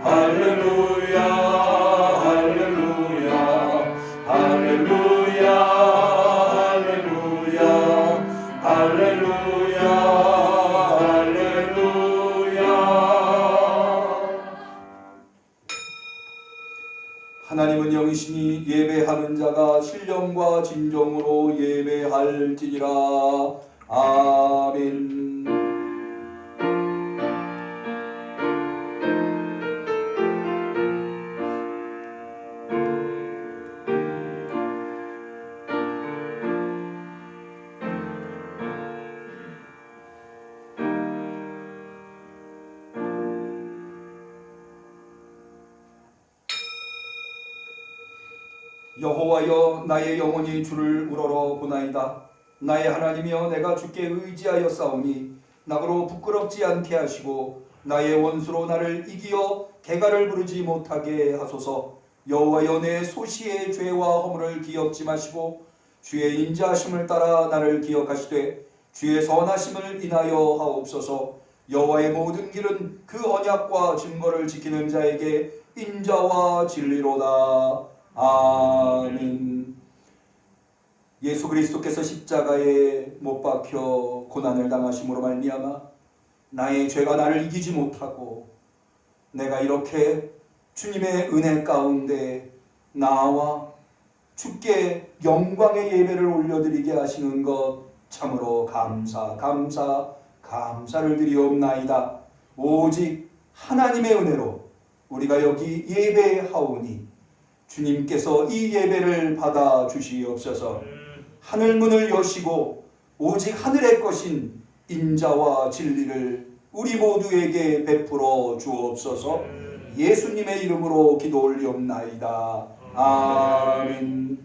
할렐루야 할렐루야 할렐루야 할렐루야 할렐루야 할렐루야. 하나님은 영이시니 예배하는 자가 신령과 진정으로 예배할지니라. 아멘. 여호와여, 나의 영혼이 주를 우러러 보나이다. 나의 하나님이여, 내가 주께 의지하여 싸우니 나로 부끄럽지 않게 하시고 나의 원수로 나를 이기어 개가를 부르지 못하게 하소서. 여호와여, 내 소시의 죄와 허물을 기억지 마시고 주의 인자하심을 따라 나를 기억하시되 주의 선하심을 인하여 하옵소서. 여호와의 모든 길은 그 언약과 증거를 지키는 자에게 인자와 진리로다. 아멘. 예수 그리스도께서 십자가에 못 박혀 고난을 당하심으로 말미암아 나의 죄가 나를 이기지 못하고 내가 이렇게 주님의 은혜 가운데 나와 주께 영광의 예배를 올려드리게 하시는 것 참으로 감사를 드리옵나이다. 오직 하나님의 은혜로 우리가 여기 예배하오니 주님께서 이 예배를 받아 주시옵소서. 하늘문을 여시고 오직 하늘의 것인 인자와 진리를 우리 모두에게 베풀어 주옵소서. 예수님의 이름으로 기도 올리옵나이다. 아멘.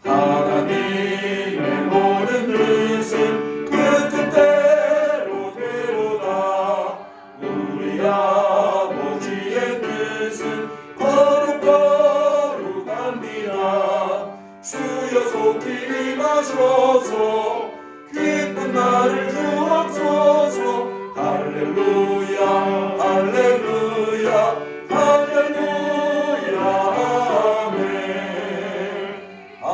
하나님의 모든 뜻은 그 뜻대로 되로다. 우리 아버지의 뜻은 거룩합니다. 주여 속히 임하소서. 기쁜 날을 주옵소서. 할렐루야 할렐루야 할렐루야. 아멘.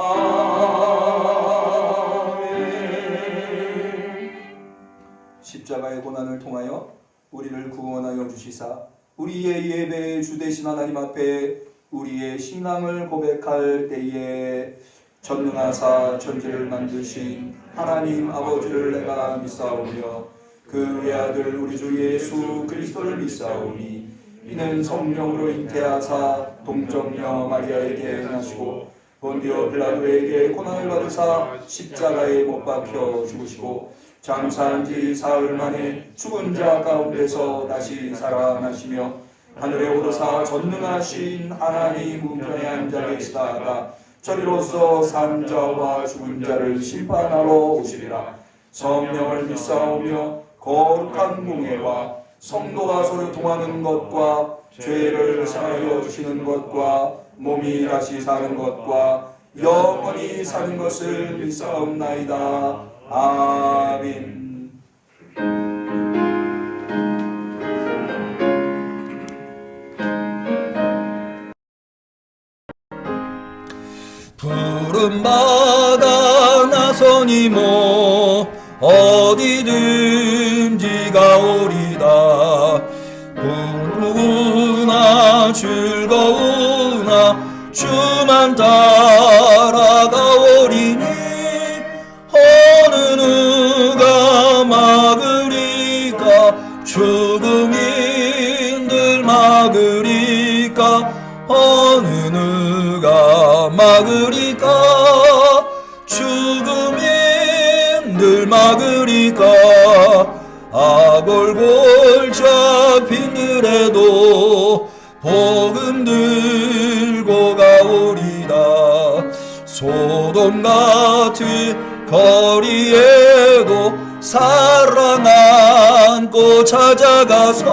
십자가의 고난을 통하여 우리를 구원하여 주시사 우리의 예배의 주 되신 하나님 앞에 우리의 신앙을 고백할 때에 전능하사 천지를 만드신 하나님 아버지를 내가 믿사오며 그 외아들 우리 주 예수 그리스도를 믿사오니 이는 성령으로 잉태하사 동정녀 마리아에게 나시고 본디오 빌라도에게 고난을 받으사 십자가에 못 박혀 죽으시고 장사한 지 사흘 만에 죽은 자 가운데서 다시 살아나시며 하늘에 오르사 전능하신 하나님 우편에 앉아 계시다가 저리로서 산 자와 죽은 자를 심판하러 오시리라. 성령을 믿사오며 거룩한 공예와 성도가 서로 통하는 것과 죄를 사하여 주시는 것과 몸이 다시 사는 것과 영원히 사는 것을 믿사옵나이다. 아멘. 푸른바다 나서니 뭐 어디든지 가오리다. 부르구나 즐거우나 주만 따라가오리니 어느 누가 막으리까. 죽음인들 막으리까. 어느 누가 막으리까. 죽음인들 막으리까. 아골골 잡힌 들에도 복음 들고 가오리다. 소돔 같은 거리에도 사랑 안고 찾아가서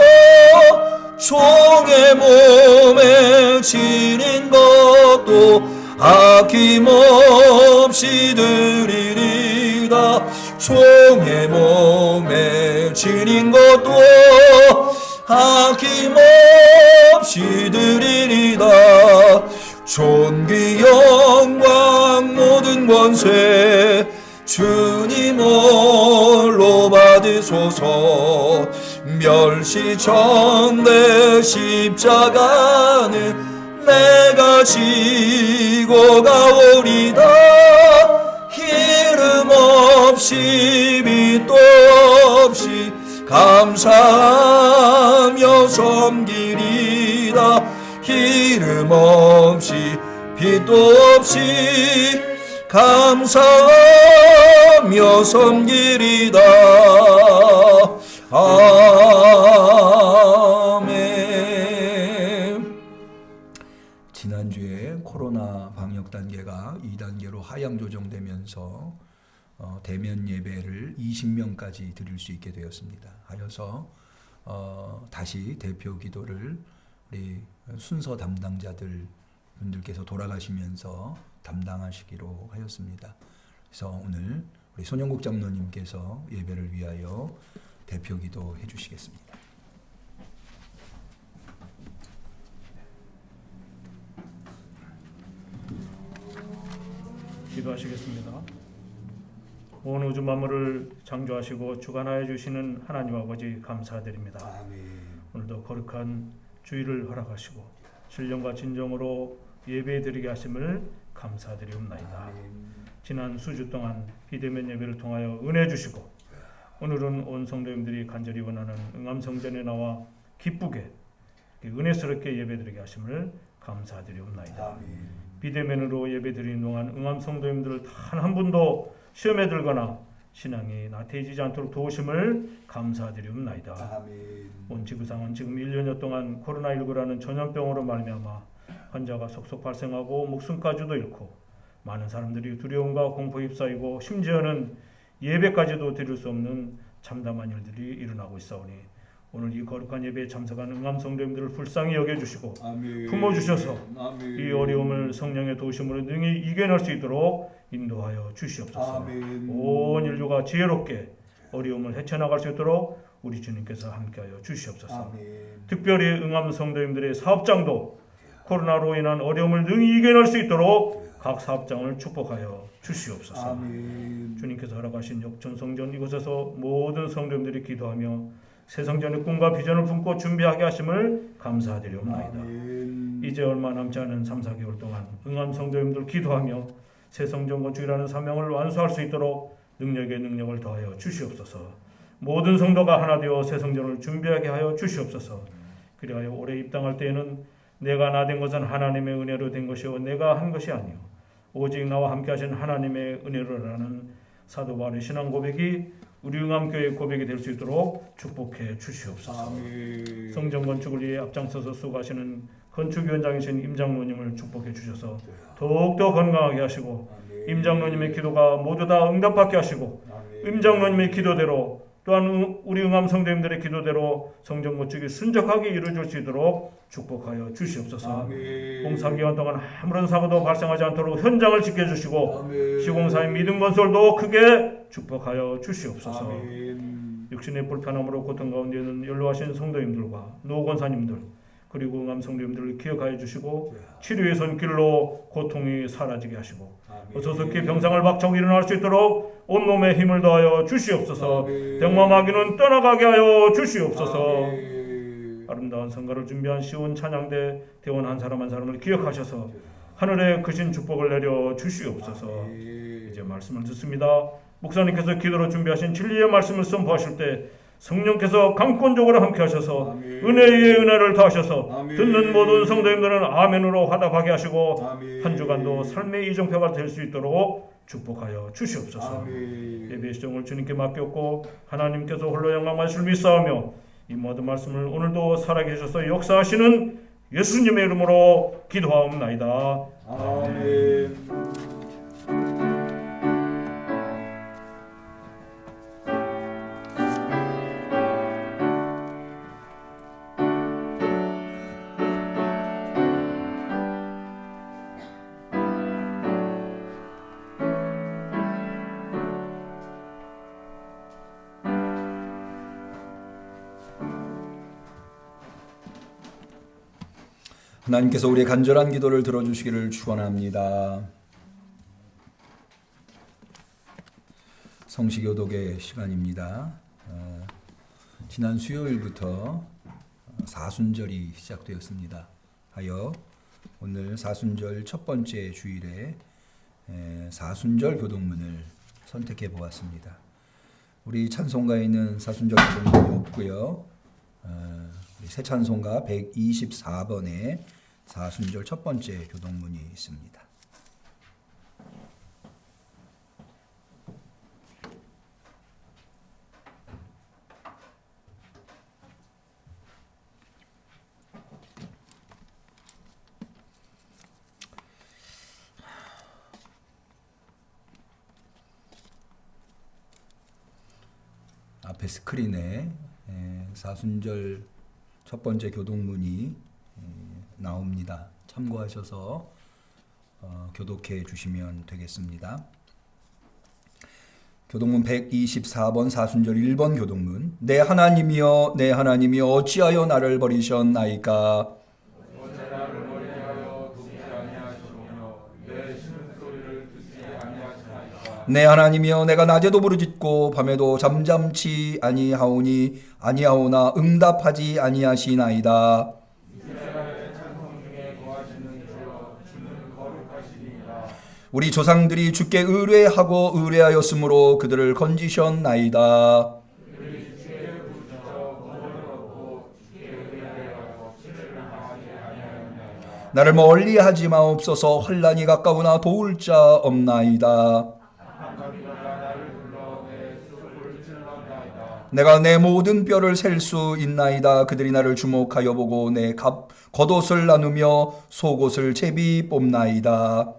종의 몸에 지닌 것도 아낌없이 드리리. 드리리다. 종의 몸에 지닌 것도 아낌없이 드리리다. 존귀 영광 모든 권세 주님 홀로 받으소서. 멸시전대 십자가는 내가 지고 가오리다. 이름 없이 빛도 없이 감사하며 섬기리다. 이름 없이 빛도 없이 감사하며 섬기리다. 아멘. 지난주에 코로나 방역 단계가 2단계로 하향 조정되면서 대면 예배를 20명까지 드릴 수 있게 되었습니다. 하여서 다시 대표 기도를 우리 순서 담당자들 분들께서 돌아가시면서 담당하시기로 하였습니다. 그래서 오늘 우리 손영국 장로님께서 예배를 위하여 대표 기도해 주시겠습니다. 기도하시겠습니다. 온 우주 만물을 창조하시고 주관하여 주시는 하나님 아버지 감사드립니다. 아멘. 오늘도 거룩한 주일을 허락하시고 신령과 진정으로 예배드리게 하심을 감사드리옵나이다. 지난 수주 동안 비대면 예배를 통하여 은혜 주시고 오늘은 온 성도님들이 간절히 원하는 응암성전에 나와 기쁘게 은혜스럽게 예배드리게 하심을 감사드리옵나이다. 아멘. 비대면으로 예배드리는 동안 응암성도님들 단 한 분도 시험에 들거나 신앙이 나태해지지 않도록 도우심을 감사드리옵나이다. 아멘. 온 지구상은 지금 1년여 동안 코로나19라는 전염병으로 말미암아 환자가 속속 발생하고 목숨까지도 잃고 많은 사람들이 두려움과 공포에 휩싸이고 심지어는 예배까지도 드릴 수 없는 참담한 일들이 일어나고 있사오니 오늘 이 거룩한 예배에 참석하는 응암성도님들을 불쌍히 여겨주시고 아멘. 품어주셔서 아멘. 이 어려움을 성령의 도우심으로 능히 이겨낼 수 있도록 인도하여 주시옵소서. 아멘. 온 인류가 지혜롭게 어려움을 헤쳐나갈 수 있도록 우리 주님께서 함께하여 주시옵소서. 아멘. 특별히 응암성도님들의 사업장도 코로나로 인한 어려움을 능히 이겨낼 수 있도록 각 사업장을 축복하여 주시옵소서. 아멘. 주님께서 허락하신 역전성전 이곳에서 모든 성도님들이 기도하며 새 성전의 꿈과 비전을 품고 준비하게 하심을 감사드리옵나이다. 아멘. 이제 얼마 남지 않은 3, 4개월 동안 응암 성도님들 기도하며 새 성전 건축이라는 사명을 완수할 수 있도록 능력에 능력을 더하여 주시옵소서. 모든 성도가 하나 되어 새 성전을 준비하게 하여 주시옵소서. 그리하여 올해 입당할 때에는 내가 나 된 것은 하나님의 은혜로 된 것이요 내가 한 것이 아니요 오직 나와 함께 하신 하나님의 은혜로라는 사도 바울의 신앙 고백이 우리 응암교회의 고백이 될 수 있도록 축복해 주시옵소서. 아멘. 성전 건축을 위해 앞장서서 수고하시는 건축위원장이신 임장로님을 축복해 주셔서 더욱더 건강하게 하시고 아멘. 임장로님의 기도가 모두 다 응답받게 하시고 아멘. 임장로님의 기도대로 또한 우리 응암 성도님들의 기도대로 성전 건축이 순적하게 이루어질 수 있도록 축복하여 주시옵소서. 아멘. 공사기간 동안 아무런 사고도 발생하지 않도록 현장을 지켜주시고 아멘. 시공사의 믿음 건설도 크게 축복하여 주시옵소서. 아멘. 육신의 불편함으로 고통 가운데는 연로하신 성도님들과 노권사님들 그리고 응암 성도님들을 기억하여 주시고 치료의 손길로 고통이 사라지게 하시고 어서속히 병상을 박차고 일어날 수 있도록 온몸에 힘을 더하여 주시옵소서. 병마마귀는 떠나가게 하여 주시옵소서. 아멘. 아름다운 성가를 준비한 시온 찬양대 대원 한 사람 한 사람을 기억하셔서 하늘에 크신 축복을 내려 주시옵소서. 이제 말씀을 듣습니다. 목사님께서 기도로 준비하신 진리의 말씀을 선포하실 때 성령께서 강권적으로 함께 하셔서 은혜의 은혜를 더하셔서 듣는 모든 성도님들은 아멘으로 화답하게 하시고 한 주간도 삶의 이정표가 될 수 있도록 축복하여 주시옵소서. 예배 시정을 주님께 맡겼고 하나님께서 홀로 영광하실 믿사오며 이 모든 말씀을 오늘도 살아계셔서 역사하시는 예수님의 이름으로 기도하옵나이다. 아멘. 하나님께서 우리의 간절한 기도를 들어주시기를 축원합니다. 성시교독의 시간입니다. 지난 수요일부터 사순절이 시작되었습니다. 하여 오늘 사순절 첫 번째 주일에 사순절 교독문을 선택해 보았습니다. 우리 찬송가에 있는 사순절 교독문이 없고요. 새 찬송가 124번에 사순절 첫 번째 교독문이 있습니다. 앞에 스크린에 사순절 첫 번째 교독문이 나옵니다. 참고하셔서 교독해 주시면 되겠습니다. 교독문 124번 사순절 1번 교독문. 내 하나님이여 내 하나님이여 어찌하여 나를 버리셨나이까. 내 하나님이여 내가 낮에도 부르짖고 밤에도 잠잠치 아니하오나 응답하지 아니하시나이다. 우리 조상들이 주께 의뢰하고 의뢰하였으므로 그들을 건지셨나이다. 나를 멀리하지 마옵소서. 환난이 가까우나 도울 자 없나이다. 내가 내 모든 뼈를 셀 수 있나이다. 그들이 나를 주목하여 보고 내 겉옷을 나누며 속옷을 제비 뽑나이다.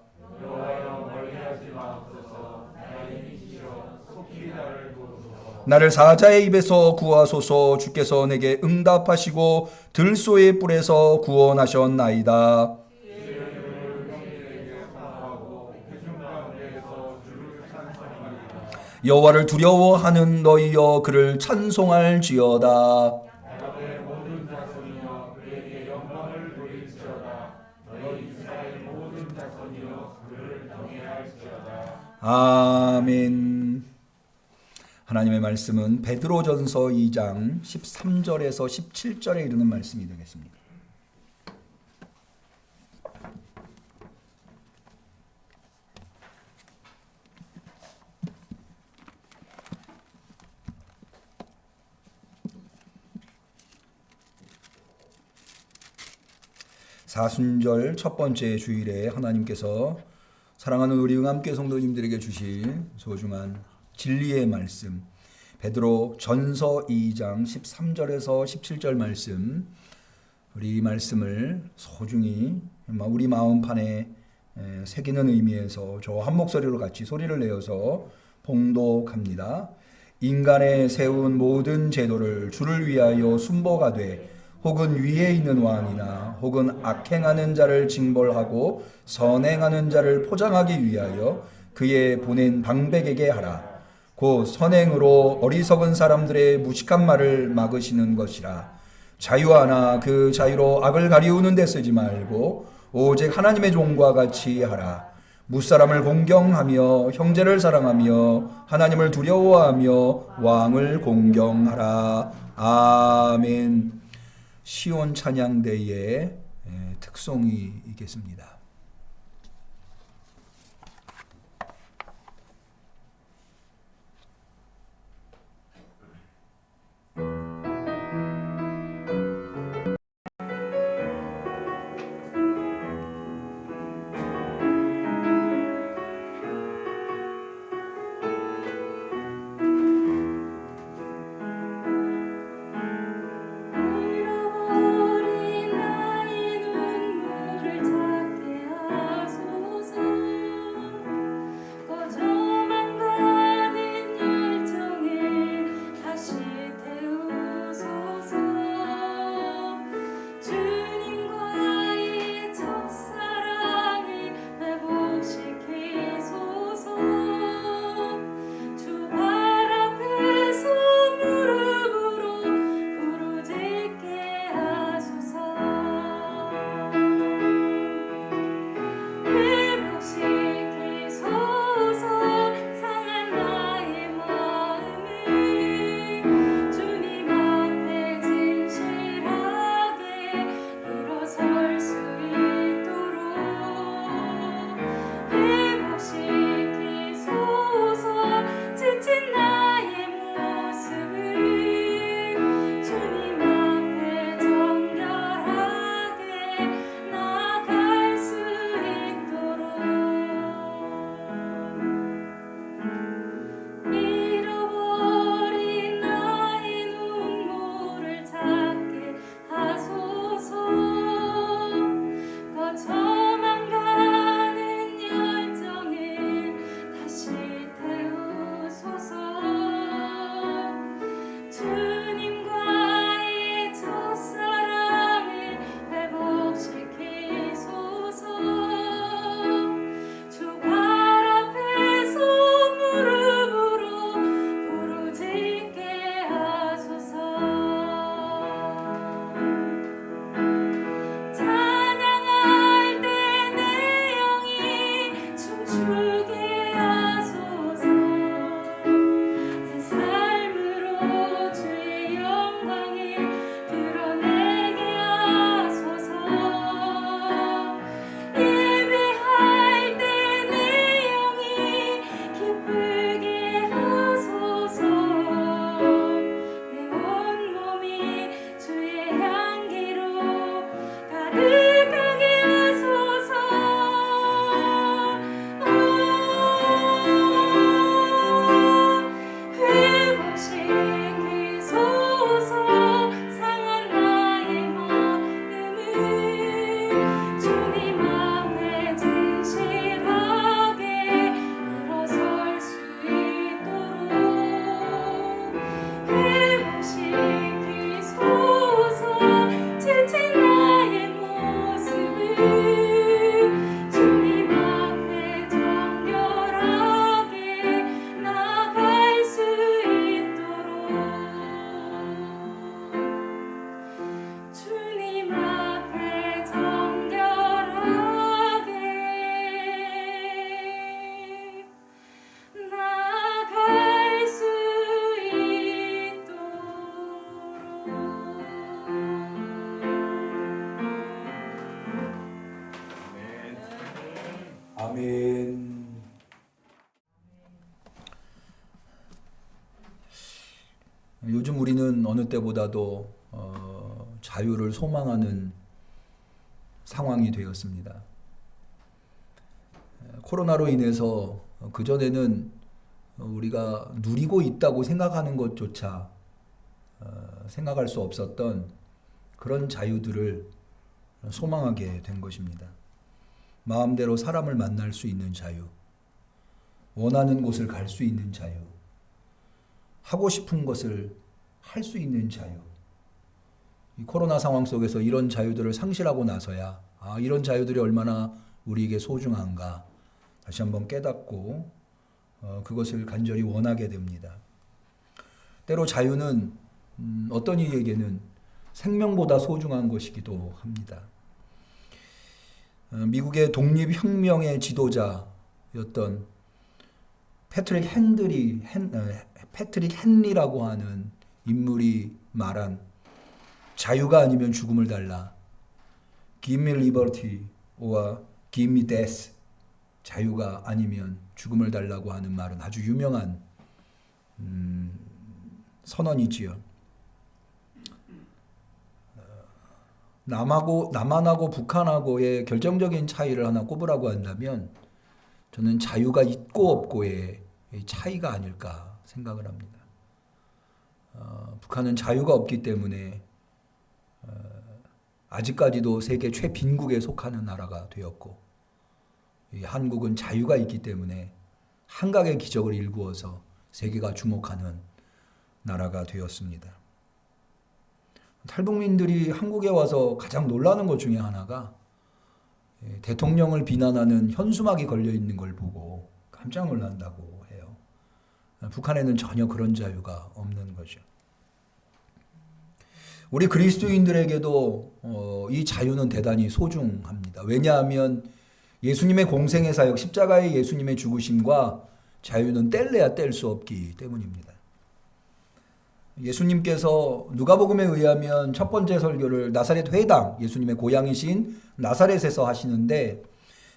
나를 사자의 입에서 구하소서. 주께서 내게 응답하시고 들소의 뿔에서 구원하셨나이다. 여호와를 두려워하는 너희여 그를 찬송할지어다. 아멘. 하나님의 말씀은 베드로전서 2장 13절에서 17절에 이르는 말씀이 되겠습니다. 사순절 첫 번째 주일에 하나님께서 사랑하는 우리 응암교회 성도님들에게 주신 소중한 진리의 말씀, 베드로 전서 2장 13절에서 17절 말씀, 우리 말씀을 소중히 우리 마음판에 새기는 의미에서 저 한 목소리로 같이 소리를 내어서 봉독합니다. 인간의 세운 모든 제도를 주를 위하여 순복하되 혹은 위에 있는 왕이나 혹은 악행하는 자를 징벌하고 선행하는 자를 포장하기 위하여 그의 보낸 방백에게 하라. 곧 선행으로 어리석은 사람들의 무식한 말을 막으시는 것이라. 자유하나 그 자유로 악을 가리우는 데 쓰지 말고 오직 하나님의 종과 같이 하라. 무사람을 공경하며 형제를 사랑하며 하나님을 두려워하며 왕을 공경하라. 아멘. 시온 찬양대의 특송이 있겠습니다. 잃어버린 나의 눈물을 찾게 요즘 우리는 어느 때보다도 자유를 소망하는 상황이 되었습니다. 코로나로 인해서 그전에는 우리가 누리고 있다고 생각하는 것조차 생각할 수 없었던 그런 자유들을 소망하게 된 것입니다. 마음대로 사람을 만날 수 있는 자유, 원하는 곳을 갈 수 있는 자유, 하고 싶은 것을 할 수 있는 자유. 이 코로나 상황 속에서 이런 자유들을 상실하고 나서야 이런 자유들이 얼마나 우리에게 소중한가 다시 한번 깨닫고 그것을 간절히 원하게 됩니다. 때로 자유는 어떤 이에게는 생명보다 소중한 것이기도 합니다. 미국의 독립혁명의 지도자였던 패트릭 헨리라고 하는 인물이 말한 자유가 아니면 죽음을 달라. Give me liberty or give me death. 자유가 아니면 죽음을 달라고 하는 말은 아주 유명한 선언이지요. 남한하고 북한하고의 결정적인 차이를 하나 꼽으라고 한다면 저는 자유가 있고 없고의 차이가 아닐까 생각을 합니다. 북한은 자유가 없기 때문에 아직까지도 세계 최빈국에 속하는 나라가 되었고, 한국은 자유가 있기 때문에 한각의 기적을 일구어서 세계가 주목하는 나라가 되었습니다. 탈북민들이 한국에 와서 가장 놀라는 것 중에 하나가 대통령을 비난하는 현수막이 걸려 있는 걸 보고 깜짝 놀란다고 해요. 북한에는 전혀 그런 자유가 없는 거죠. 우리 그리스도인들에게도 이 자유는 대단히 소중합니다. 왜냐하면 예수님의 공생의 사역, 십자가의 예수님의 죽으심과 자유는 뗄래야 뗄 수 없기 때문입니다. 예수님께서 누가복음에 의하면 첫 번째 설교를 나사렛 회당, 예수님의 고향이신 나사렛에서 하시는데,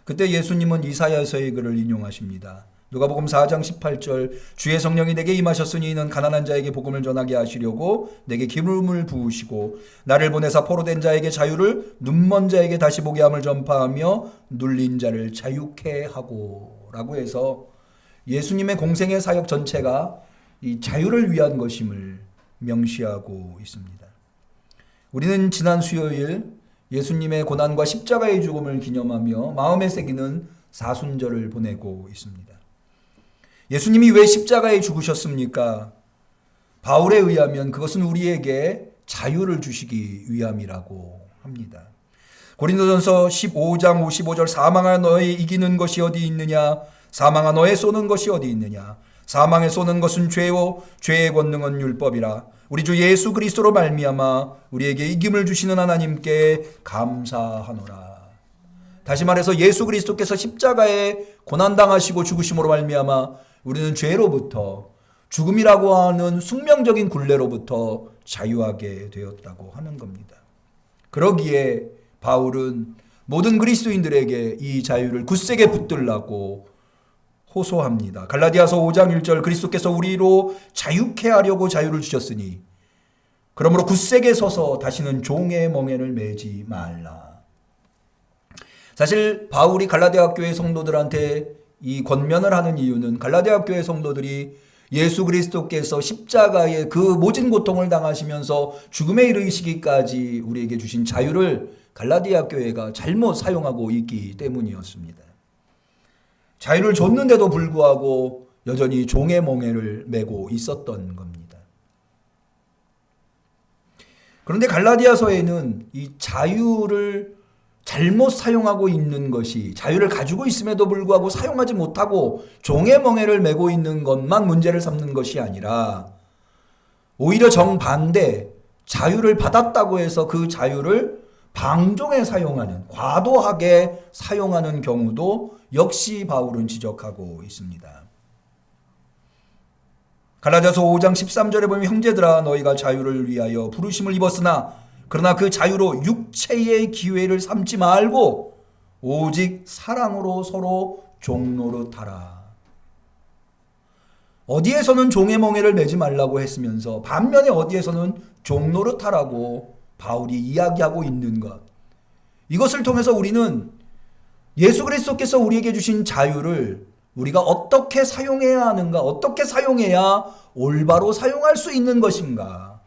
그때 예수님은 이사야서의 글을 인용하십니다. 누가복음 4장 18절, 주의 성령이 내게 임하셨으니 이는 가난한 자에게 복음을 전하게 하시려고 내게 기름을 부으시고 나를 보내사 포로된 자에게 자유를, 눈먼 자에게 다시 보게 함을 전파하며 눌린 자를 자유케 하고 라고 해서 예수님의 공생의 사역 전체가 이 자유를 위한 것임을 명시하고 있습니다. 우리는 지난 수요일 예수님의 고난과 십자가의 죽음을 기념하며 마음에 새기는 사순절을 보내고 있습니다. 예수님이 왜 십자가에 죽으셨습니까? 바울에 의하면 그것은 우리에게 자유를 주시기 위함이라고 합니다. 고린도전서 15장 55절, 사망아 너의 이기는 것이 어디 있느냐? 사망아 너의 쏘는 것이 어디 있느냐? 사망에 쏘는 것은 죄요 죄의 권능은 율법이라. 우리 주 예수 그리스도로 말미암아 우리에게 이김을 주시는 하나님께 감사하노라. 다시 말해서 예수 그리스도께서 십자가에 고난당하시고 죽으심으로 말미암아 우리는 죄로부터, 죽음이라고 하는 숙명적인 굴레로부터 자유하게 되었다고 하는 겁니다. 그러기에 바울은 모든 그리스도인들에게 이 자유를 굳세게 붙들라고 호소합니다. 갈라디아서 5장 1절, 그리스도께서 우리로 자유케 하려고 자유를 주셨으니 그러므로 굳세게 서서 다시는 종의 멍에를 매지 말라. 사실 바울이 갈라디아 교회 성도들한테 이 권면을 하는 이유는 갈라디아 교회 성도들이 예수 그리스도께서 십자가에 그 모진 고통을 당하시면서 죽음에 이르시기까지 우리에게 주신 자유를 갈라디아 교회가 잘못 사용하고 있기 때문이었습니다. 자유를 줬는데도 불구하고 여전히 종의 멍에를 메고 있었던 겁니다. 그런데 갈라디아서에는 이 자유를 잘못 사용하고 있는 것이, 자유를 가지고 있음에도 불구하고 사용하지 못하고 종의 멍에를 메고 있는 것만 문제를 삼는 것이 아니라 오히려 정반대, 자유를 받았다고 해서 그 자유를 방종에 사용하는, 과도하게 사용하는 경우도 역시 바울은 지적하고 있습니다. 갈라디아서 5장 13절에 보면 형제들아 너희가 자유를 위하여 부르심을 입었으나 그러나 그 자유로 육체의 기회를 삼지 말고 오직 사랑으로 서로 종노릇하라. 어디에서는 종의 멍에를 매지 말라고 했으면서 반면에 어디에서는 종노릇하라고 바울이 이야기하고 있는 것. 이것을 통해서 우리는 예수 그리스도께서 우리에게 주신 자유를 우리가 어떻게 사용해야 하는가, 어떻게 사용해야 올바로 사용할 수 있는 것인가.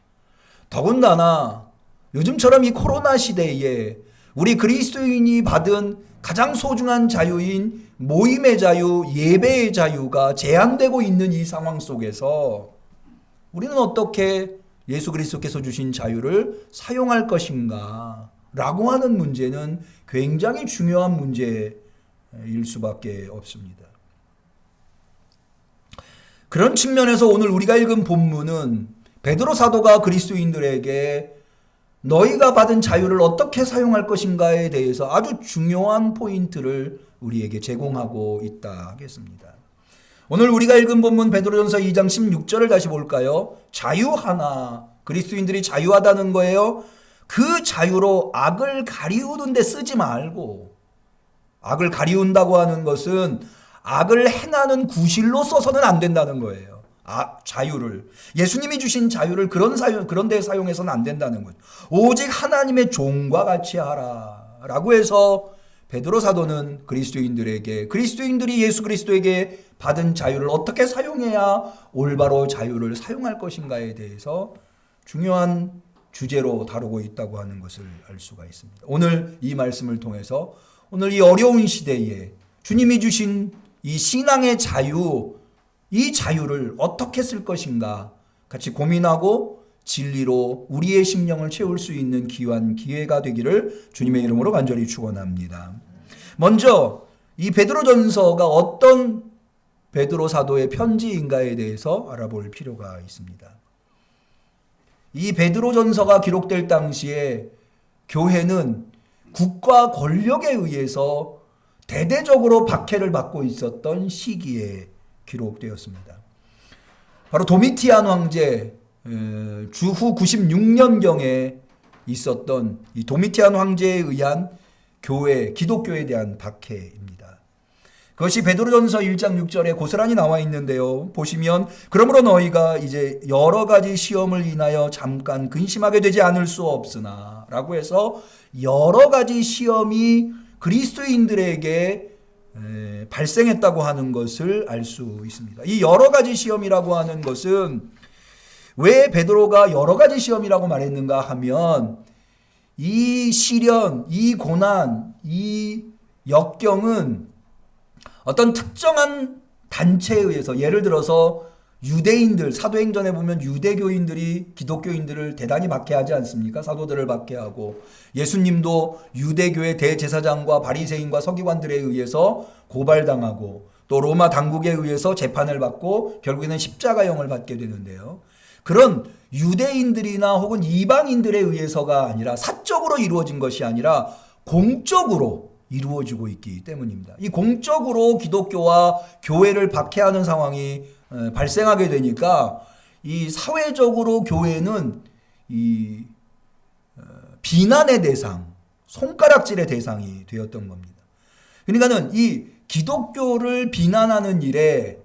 더군다나 요즘처럼 이 코로나 시대에 우리 그리스도인이 받은 가장 소중한 자유인 모임의 자유, 예배의 자유가 제한되고 있는 이 상황 속에서 우리는 어떻게 예수 그리스도께서 주신 자유를 사용할 것인가 라고 하는 문제는 굉장히 중요한 문제일 수밖에 없습니다. 그런 측면에서 오늘 우리가 읽은 본문은 베드로 사도가 그리스도인들에게 너희가 받은 자유를 어떻게 사용할 것인가에 대해서 아주 중요한 포인트를 우리에게 제공하고 있다 하겠습니다. 오늘 우리가 읽은 본문 베드로전서 2장 16절을 다시 볼까요? 자유하나, 그리스도인들이 자유하다는 거예요. 그 자유로 악을 가리우는 데 쓰지 말고, 악을 가리운다고 하는 것은 악을 행하는 구실로 써서는 안 된다는 거예요. 자유를, 예수님이 주신 자유를 그런 데 사용해서는 안 된다는 거죠. 오직 하나님의 종과 같이 하라 라고 해서 베드로 사도는 그리스도인들에게, 그리스도인들이 예수 그리스도에게 받은 자유를 어떻게 사용해야 올바로 자유를 사용할 것인가에 대해서 중요한 주제로 다루고 있다고 하는 것을 알 수가 있습니다. 오늘 이 말씀을 통해서 오늘 이 어려운 시대에 주님이 주신 이 신앙의 자유, 이 자유를 어떻게 쓸 것인가 같이 고민하고 진리로 우리의 심령을 채울 수 있는 귀한 기회가 되기를 주님의 이름으로 간절히 축원합니다. 먼저 이 베드로전서가 어떤 베드로 사도의 편지인가에 대해서 알아볼 필요가 있습니다. 이 베드로전서가 기록될 당시에 교회는 국가 권력에 의해서 대대적으로 박해를 받고 있었던 시기에 기록되었습니다. 바로 도미티안 황제 주후 96년경에 있었던 이 도미티안 황제에 의한 교회, 기독교에 대한 박해입니다. 그것이 베드로전서 1장 6절에 고스란히 나와 있는데요. 보시면 그러므로 너희가 이제 여러 가지 시험을 인하여 잠깐 근심하게 되지 않을 수 없으나 라고 해서 여러 가지 시험이 그리스도인들에게 발생했다고 하는 것을 알 수 있습니다. 이 여러 가지 시험이라고 하는 것은 왜 베드로가 여러 가지 시험이라고 말했는가 하면 이 시련, 이 고난, 이 역경은 어떤 특정한 단체에 의해서, 예를 들어서 유대인들, 사도행전에 보면 유대교인들이 기독교인들을 대단히 박해하지 않습니까? 사도들을 박해하고, 예수님도 유대교의 대제사장과 바리새인과 서기관들에 의해서 고발당하고, 또 로마 당국에 의해서 재판을 받고 결국에는 십자가형을 받게 되는데요. 그런 유대인들이나 혹은 이방인들에 의해서가 아니라, 사적으로 이루어진 것이 아니라 공적으로 이루어지고 있기 때문입니다. 이 공적으로 기독교와 교회를 박해하는 상황이 발생하게 되니까 이 사회적으로 교회는 이 비난의 대상, 손가락질의 대상이 되었던 겁니다. 그러니까는 이 기독교를 비난하는 일에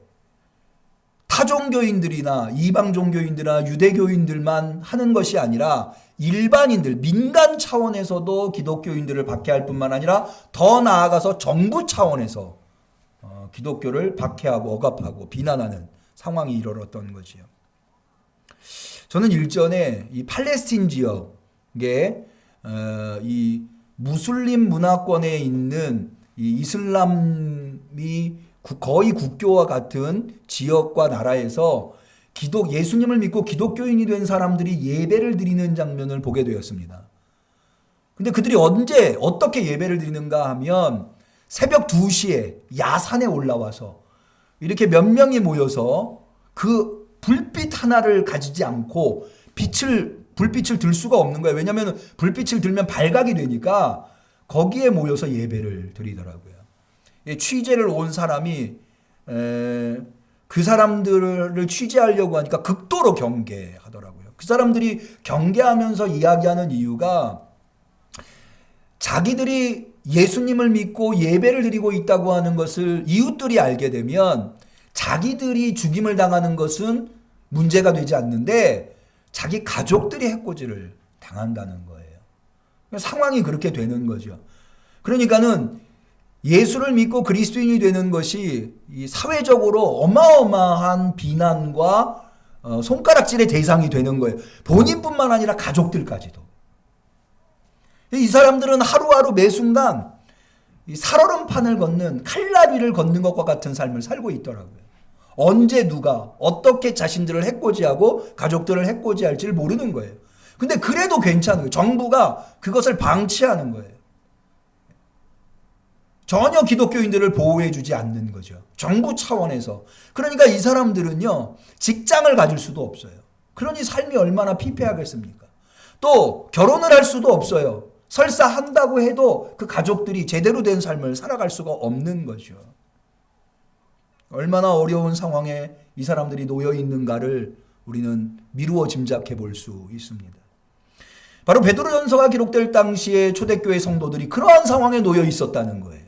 타종교인들이나 이방종교인들이나 유대교인들만 하는 것이 아니라 일반인들, 민간 차원에서도 기독교인들을 박해할 뿐만 아니라 더 나아가서 정부 차원에서 기독교를 박해하고 억압하고 비난하는 상황이 이르렀던 거지요. 저는 일전에 이 팔레스틴 지역에 이 무슬림 문화권에 있는 이 이슬람이 거의 국교와 같은 지역과 나라에서 예수님을 믿고 기독교인이 된 사람들이 예배를 드리는 장면을 보게 되었습니다. 근데 그들이 언제 어떻게 예배를 드리는가 하면 새벽 2시에 야산에 올라와서 이렇게 몇 명이 모여서 그 불빛 하나를 가지지 않고 불빛을 들 수가 없는 거예요. 왜냐하면 불빛을 들면 발각이 되니까 거기에 모여서 예배를 드리더라고요. 취재를 온 사람이 그 사람들을 취재하려고 하니까 극도로 경계하더라고요. 그 사람들이 경계하면서 이야기하는 이유가 자기들이 예수님을 믿고 예배를 드리고 있다고 하는 것을 이웃들이 알게 되면 자기들이 죽임을 당하는 것은 문제가 되지 않는데 자기 가족들이 해코지를 당한다는 거예요. 상황이 그렇게 되는 거죠. 그러니까는 예수를 믿고 그리스도인이 되는 것이 이 사회적으로 어마어마한 비난과 손가락질의 대상이 되는 거예요. 본인뿐만 아니라 가족들까지도. 이 사람들은 하루하루 매 순간 이 살얼음판을 걷는 칼날 위를 걷는 것과 같은 삶을 살고 있더라고요. 언제 누가 어떻게 자신들을 해코지하고 가족들을 해코지할지를 모르는 거예요. 근데 그래도 괜찮은 거예요. 정부가 그것을 방치하는 거예요. 전혀 기독교인들을 보호해주지 않는 거죠. 정부 차원에서. 그러니까 이 사람들은요, 직장을 가질 수도 없어요. 그러니 삶이 얼마나 피폐하겠습니까? 또 결혼을 할 수도 없어요. 설사 한다고 해도 그 가족들이 제대로 된 삶을 살아갈 수가 없는 거죠. 얼마나 어려운 상황에 이 사람들이 놓여 있는가를 우리는 미루어 짐작해 볼 수 있습니다. 바로 베드로전서가 기록될 당시에 초대교회 성도들이 그러한 상황에 놓여 있었다는 거예요.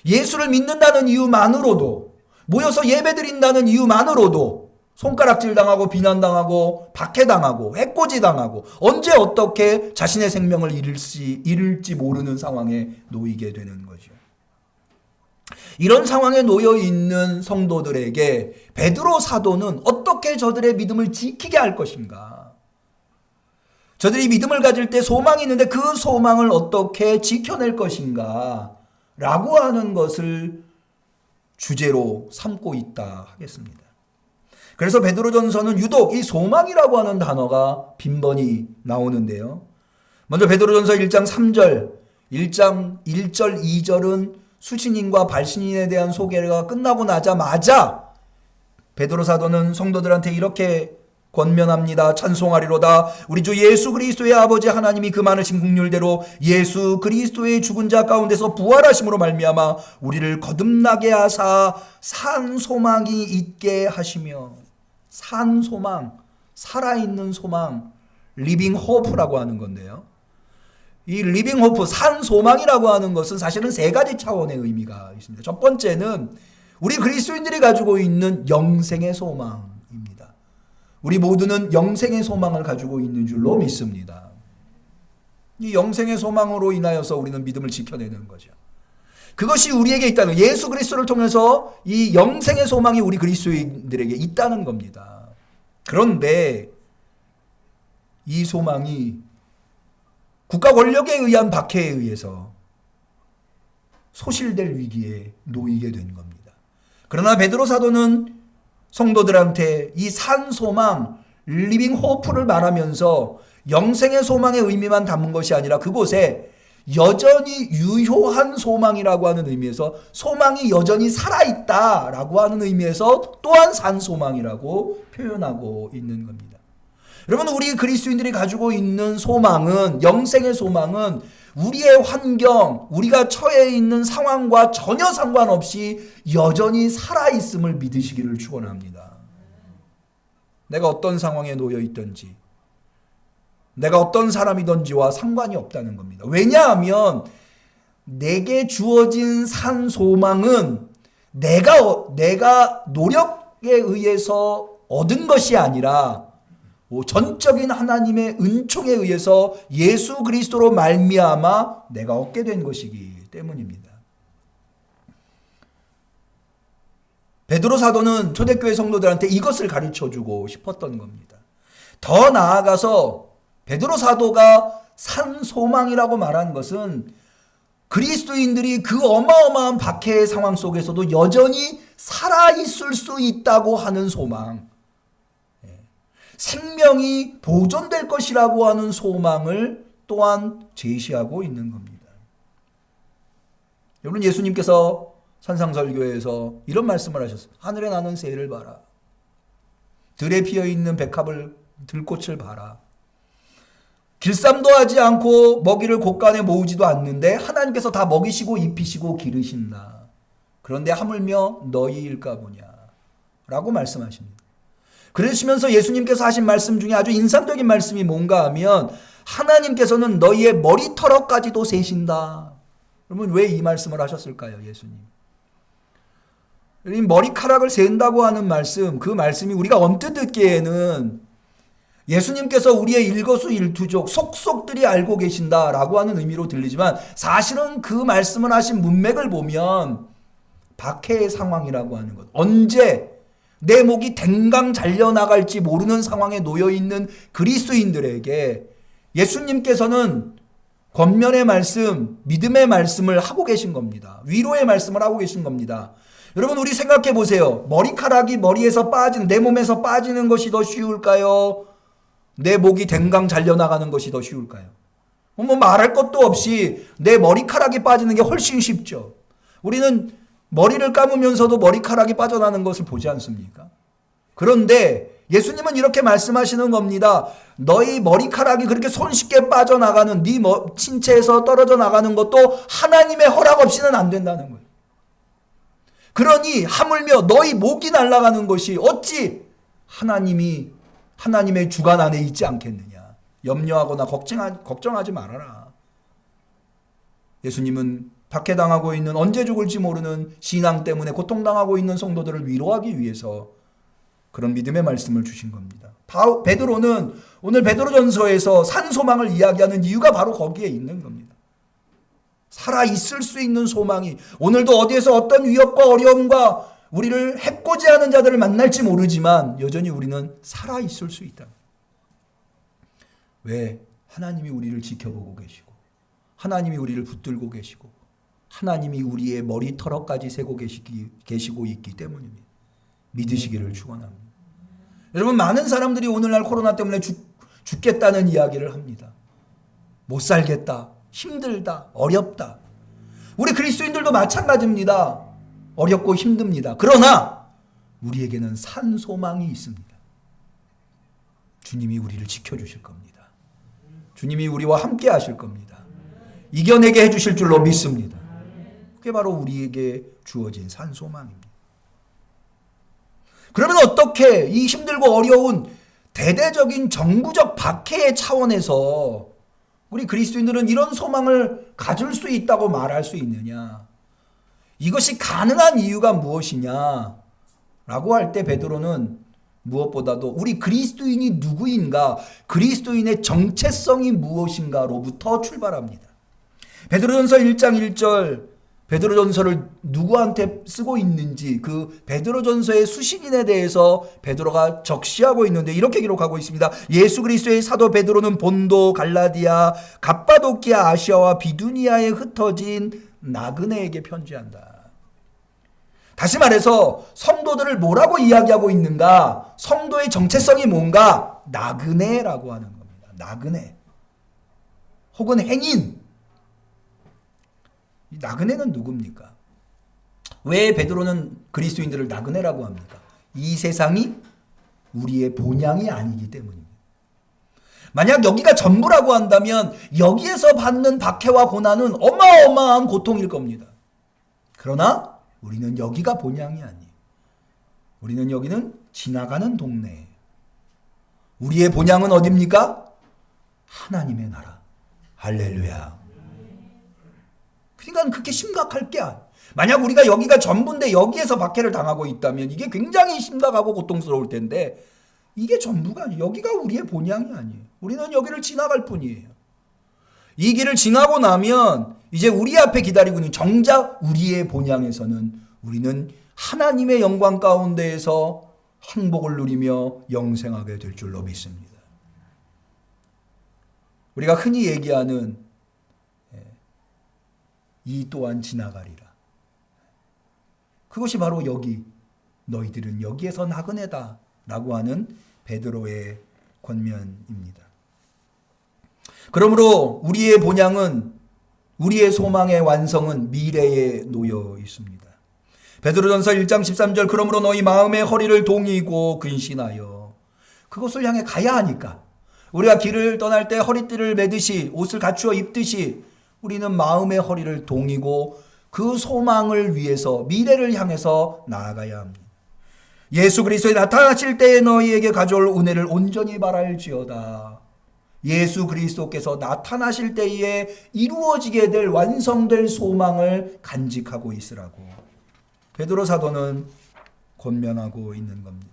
예수를 믿는다는 이유만으로도, 모여서 예배드린다는 이유만으로도 손가락질 당하고 비난당하고 박해당하고 해코지당하고 언제 어떻게 자신의 생명을 잃을지 모르는 상황에 놓이게 되는 거죠. 이런 상황에 놓여 있는 성도들에게 베드로 사도는 어떻게 저들의 믿음을 지키게 할 것인가? 저들이 믿음을 가질 때 소망이 있는데 그 소망을 어떻게 지켜낼 것인가? 라고 하는 것을 주제로 삼고 있다 하겠습니다. 그래서 베드로전서는 유독 이 소망이라고 하는 단어가 빈번히 나오는데요. 먼저 베드로전서 1장 3절, 1장 1절, 2절은 수신인과 발신인에 대한 소개가 끝나고 나자마자 베드로 사도는 성도들한테 이렇게 권면합니다. 찬송하리로다. 우리 주 예수 그리스도의 아버지 하나님이 그 많으신 긍휼대로 예수 그리스도의 죽은 자 가운데서 부활하심으로 말미암아 우리를 거듭나게 하사 산 소망이 있게 하시며, 산 소망, 살아있는 소망, 리빙 호프라고 하는 건데요. 이 리빙 호프, 산 소망이라고 하는 것은 사실은 세 가지 차원의 의미가 있습니다. 첫 번째는 우리 그리스도인들이 가지고 있는 영생의 소망입니다. 우리 모두는 영생의 소망을 가지고 있는 줄로 믿습니다. 이 영생의 소망으로 인하여서 우리는 믿음을 지켜내는 거죠. 그것이 우리에게 있다는, 예수 그리스도를 통해서 이 영생의 소망이 우리 그리스도인들에게 있다는 겁니다. 그런데 이 소망이 국가 권력에 의한 박해에 의해서 소실될 위기에 놓이게 된 겁니다. 그러나 베드로 사도는 성도들한테 이 산 소망, 리빙 호프를 말하면서 영생의 소망의 의미만 담은 것이 아니라 그곳에 여전히 유효한 소망이라고 하는 의미에서 소망이 여전히 살아있다라고 하는 의미에서 또한 산 소망이라고 표현하고 있는 겁니다. 여러분, 우리 그리스도인들이 가지고 있는 소망은, 영생의 소망은 우리의 환경, 우리가 처해 있는 상황과 전혀 상관없이 여전히 살아있음을 믿으시기를 축원합니다. 내가 어떤 상황에 놓여 있든지, 내가 어떤 사람이든지와 상관이 없다는 겁니다. 왜냐하면 내게 주어진 산 소망은 내가 노력에 의해서 얻은 것이 아니라 전적인 하나님의 은총에 의해서 예수 그리스도로 말미암아 내가 얻게 된 것이기 때문입니다. 베드로 사도는 초대교회 성도들한테 이것을 가르쳐주고 싶었던 겁니다. 더 나아가서 베드로 사도가 산 소망이라고 말한 것은 그리스도인들이 그 어마어마한 박해의 상황 속에서도 여전히 살아있을 수 있다고 하는 소망, 생명이 보존될 것이라고 하는 소망을 또한 제시하고 있는 겁니다. 여러분, 예수님께서 산상설교에서 이런 말씀을 하셨어요. 하늘에 나는 새를 봐라. 들에 피어있는 백합을, 들꽃을 봐라. 길쌈도 하지 않고 먹이를 곳간에 모으지도 않는데 하나님께서 다 먹이시고 입히시고 기르신다. 그런데 하물며 너희일까 보냐 라고 말씀하십니다. 그러시면서 예수님께서 하신 말씀 중에 아주 인상적인 말씀이 뭔가 하면 하나님께서는 너희의 머리털어까지도 세신다. 여러분, 왜 이 말씀을 하셨을까요? 예수님. 이 머리카락을 센다고 하는 말씀, 그 말씀이 우리가 언뜻 듣기에는 예수님께서 우리의 일거수일투족 속속들이 알고 계신다라고 하는 의미로 들리지만 사실은 그 말씀을 하신 문맥을 보면 박해의 상황이라고 하는 것, 언제 내 목이 댕강 잘려나갈지 모르는 상황에 놓여있는 그리스도인들에게 예수님께서는 권면의 말씀, 믿음의 말씀을 하고 계신 겁니다. 위로의 말씀을 하고 계신 겁니다. 여러분, 우리 생각해 보세요. 머리카락이 머리에서 빠지는, 내 몸에서 빠지는 것이 더 쉬울까요? 내 목이 댕강 잘려나가는 것이 더 쉬울까요? 뭐 말할 것도 없이 내 머리카락이 빠지는 게 훨씬 쉽죠. 우리는 머리를 감으면서도 머리카락이 빠져나가는 것을 보지 않습니까? 그런데 예수님은 이렇게 말씀하시는 겁니다. 너희 머리카락이 그렇게 손쉽게 빠져나가는, 네 신체에서 떨어져 나가는 것도 하나님의 허락 없이는 안 된다는 거예요. 그러니 하물며 너희 목이 날아가는 것이 어찌 하나님의 주관 안에 있지 않겠느냐. 염려하거나 걱정하지 말아라. 예수님은 박해당하고 있는, 언제 죽을지 모르는 신앙 때문에 고통당하고 있는 성도들을 위로하기 위해서 그런 믿음의 말씀을 주신 겁니다. 베드로는 오늘 베드로전서에서 산소망을 이야기하는 이유가 바로 거기에 있는 겁니다. 살아있을 수 있는 소망이, 오늘도 어디에서 어떤 위협과 어려움과 우리를 해코지하는 자들을 만날지 모르지만 여전히 우리는 살아있을 수 있다. 왜? 하나님이 우리를 지켜보고 계시고, 하나님이 우리를 붙들고 계시고, 하나님이 우리의 머리털어까지 세고 계시고 있기 때문입니다. 믿으시기를 축원합니다. 여러분, 많은 사람들이 오늘날 코로나 때문에 죽겠다는 이야기를 합니다. 못 살겠다, 힘들다, 어렵다. 우리 그리스도인들도 마찬가지입니다. 어렵고 힘듭니다. 그러나 우리에게는 산 소망이 있습니다. 주님이 우리를 지켜주실 겁니다. 주님이 우리와 함께 하실 겁니다. 이겨내게 해주실 줄로 믿습니다. 그게 바로 우리에게 주어진 산 소망입니다. 그러면 어떻게 이 힘들고 어려운 대대적인 정부적 박해의 차원에서 우리 그리스도인들은 이런 소망을 가질 수 있다고 말할 수 있느냐? 이것이 가능한 이유가 무엇이냐? 라고 할 때 베드로는 무엇보다도 우리 그리스도인이 누구인가, 그리스도인의 정체성이 무엇인가로부터 출발합니다. 베드로전서 1장 1절, 베드로전서를 누구한테 쓰고 있는지, 그 베드로전서의 수신인에 대해서 베드로가 적시하고 있는데 이렇게 기록하고 있습니다. 예수 그리스도의 사도 베드로는 본도, 갈라디아, 갑바도키아, 아시아와 비두니아에 흩어진 나그네에게 편지한다. 다시 말해서 성도들을 뭐라고 이야기하고 있는가? 성도의 정체성이 뭔가? 나그네라고 하는 겁니다. 나그네 혹은 행인. 이 나그네는 누굽니까? 왜 베드로는 그리스도인들을 나그네라고 합니까? 이 세상이 우리의 본향이 아니기 때문입니다. 만약 여기가 전부라고 한다면 여기에서 받는 박해와 고난은 어마어마한 고통일 겁니다. 그러나 우리는 여기가 본향이 아니에요. 우리는 여기는 지나가는 동네예요. 우리의 본향은 어디입니까? 하나님의 나라. 할렐루야. 그러니까 그렇게 심각할 게 아니에요. 만약 우리가 여기가 전부인데 여기에서 박해를 당하고 있다면 이게 굉장히 심각하고 고통스러울 텐데 이게 전부가 아니에요. 여기가 우리의 본향이 아니에요. 우리는 여기를 지나갈 뿐이에요. 이 길을 지나고 나면 이제 우리 앞에 기다리고 있는 정작 우리의 본향에서는 우리는 하나님의 영광 가운데에서 행복을 누리며 영생하게 될 줄로 믿습니다. 우리가 흔히 얘기하는 이 또한 지나가리라. 그것이 바로 여기, 너희들은 여기에서 나그네다 라고 하는 베드로의 권면입니다. 그러므로 우리의 본향은, 우리의 소망의 완성은 미래에 놓여 있습니다. 베드로전서 1장 13절, 그러므로 너희 마음의 허리를 동이고 근신하여. 그것을 향해 가야 하니까 우리가 길을 떠날 때 허리띠를 매듯이, 옷을 갖추어 입듯이 우리는 마음의 허리를 동이고 그 소망을 위해서 미래를 향해서 나아가야 합니다. 예수 그리스도에 나타나실 때에 너희에게 가져올 은혜를 온전히 바랄지어다. 예수 그리스도께서 나타나실 때에 이루어지게 될, 완성될 소망을 간직하고 있으라고 베드로 사도는 권면하고 있는 겁니다.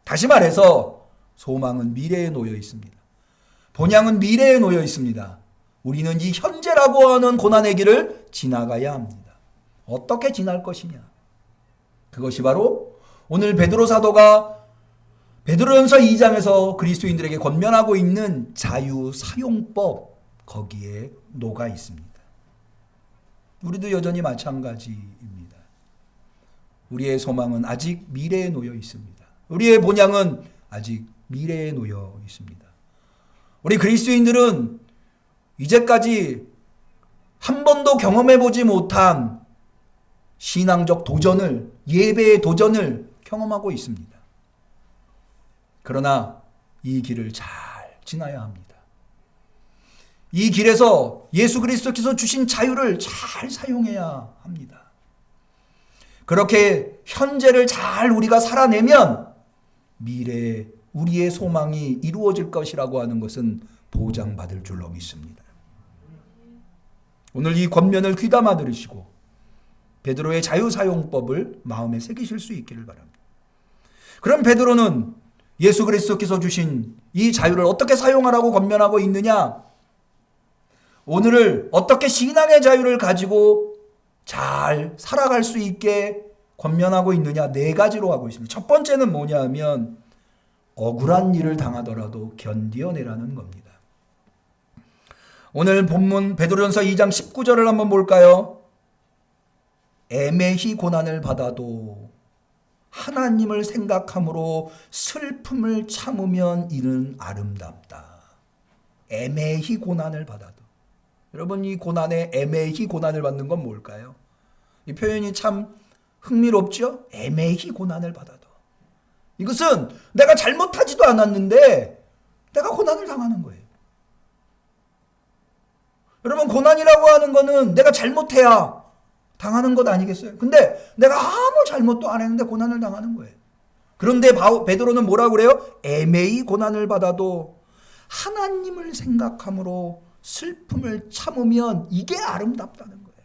다시 말해서 소망은 미래에 놓여 있습니다. 본향은 미래에 놓여 있습니다. 우리는 이 현재라고 하는 고난의 길을 지나가야 합니다. 어떻게 지날 것이냐? 그것이 바로 오늘 베드로 사도가 베드로전서 2장에서 그리스도인들에게 권면하고 있는 자유사용법, 거기에 녹아 있습니다. 우리도 여전히 마찬가지입니다. 우리의 소망은 아직 미래에 놓여 있습니다. 우리의 본향은 아직 미래에 놓여 있습니다. 우리 그리스도인들은 이제까지 한 번도 경험해보지 못한 신앙적 도전을, 예배의 도전을 경험하고 있습니다. 그러나 이 길을 잘 지나야 합니다. 이 길에서 예수 그리스도께서 주신 자유를 잘 사용해야 합니다. 그렇게 현재를 잘 우리가 살아내면 미래에 우리의 소망이 이루어질 것이라고 하는 것은 보장받을 줄로 믿습니다. 오늘 이 권면을 귀담아 들으시고 베드로의 자유사용법을 마음에 새기실 수 있기를 바랍니다. 그럼 베드로는 예수 그리스도께서 주신 이 자유를 어떻게 사용하라고 권면하고 있느냐? 오늘을 어떻게 신앙의 자유를 가지고 잘 살아갈 수 있게 권면하고 있느냐? 4가지로 하고 있습니다. 첫 번째는 뭐냐 하면 억울한 일을 당하더라도 견디어내라는 겁니다. 오늘 본문 베드로전서 2장 19절을 한번 볼까요? 애매히 고난을 받아도 하나님을 생각함으로 슬픔을 참으면 이는 아름답다. 애매히 고난을 받아도. 여러분, 이 고난에 애매히 고난을 받는 건 뭘까요? 이 표현이 참 흥미롭죠? 애매히 고난을 받아도. 이것은 내가 잘못하지도 않았는데 내가 고난을 당하는 거예요. 여러분, 고난이라고 하는 거는 내가 잘못해야 당하는 것 아니겠어요? 근데 내가 아무 잘못도 안 했는데 고난을 당하는 거예요. 그런데 베드로는 뭐라고 그래요? 애매히 고난을 받아도 하나님을 생각함으로 슬픔을 참으면 이게 아름답다는 거예요.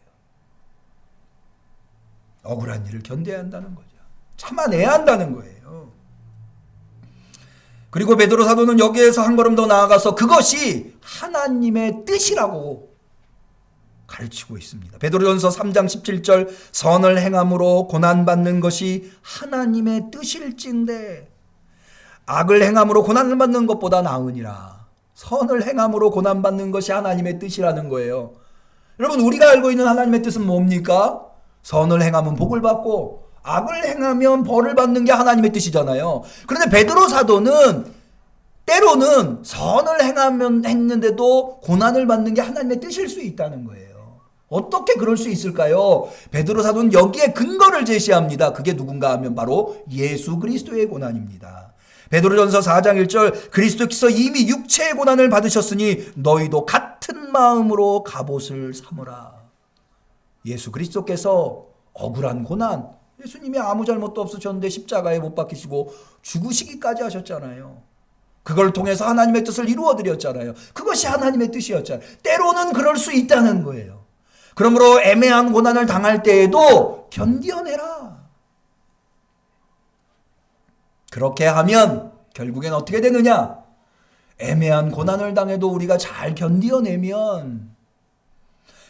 억울한 일을 견뎌야 한다는 거죠. 참아내야 한다는 거예요. 그리고 베드로 사도는 여기에서 한 걸음 더 나아가서 그것이 하나님의 뜻이라고 가르치고 있습니다. 베드로전서 3장 17절 선을 행함으로 고난받는 것이 하나님의 뜻일진데 악을 행함으로 고난을 받는 것보다 나으니라. 선을 행함으로 고난받는 것이 하나님의 뜻이라는 거예요. 여러분, 우리가 알고 있는 하나님의 뜻은 뭡니까? 선을 행하면 복을 받고 악을 행하면 벌을 받는 게 하나님의 뜻이잖아요. 그런데 베드로 사도는 때로는 선을 행하면 했는데도 고난을 받는 게 하나님의 뜻일 수 있다는 거예요. 어떻게 그럴 수 있을까요? 베드로 사도는 여기에 근거를 제시합니다. 그게 누군가 하면 바로 예수 그리스도의 고난입니다. 베드로전서 4장 1절 그리스도께서 이미 육체의 고난을 받으셨으니 너희도 같은 마음으로 갑옷을 삼으라. 예수 그리스도께서 억울한 고난, 예수님이 아무 잘못도 없으셨는데 십자가에 못 박히시고 죽으시기까지 하셨잖아요. 그걸 통해서 하나님의 뜻을 이루어 드렸잖아요. 그것이 하나님의 뜻이었잖아요. 때로는 그럴 수 있다는 거예요. 그러므로 애매한 고난을 당할 때에도 견디어내라. 그렇게 하면 결국엔 어떻게 되느냐? 애매한 고난을 당해도 우리가 잘 견디어내면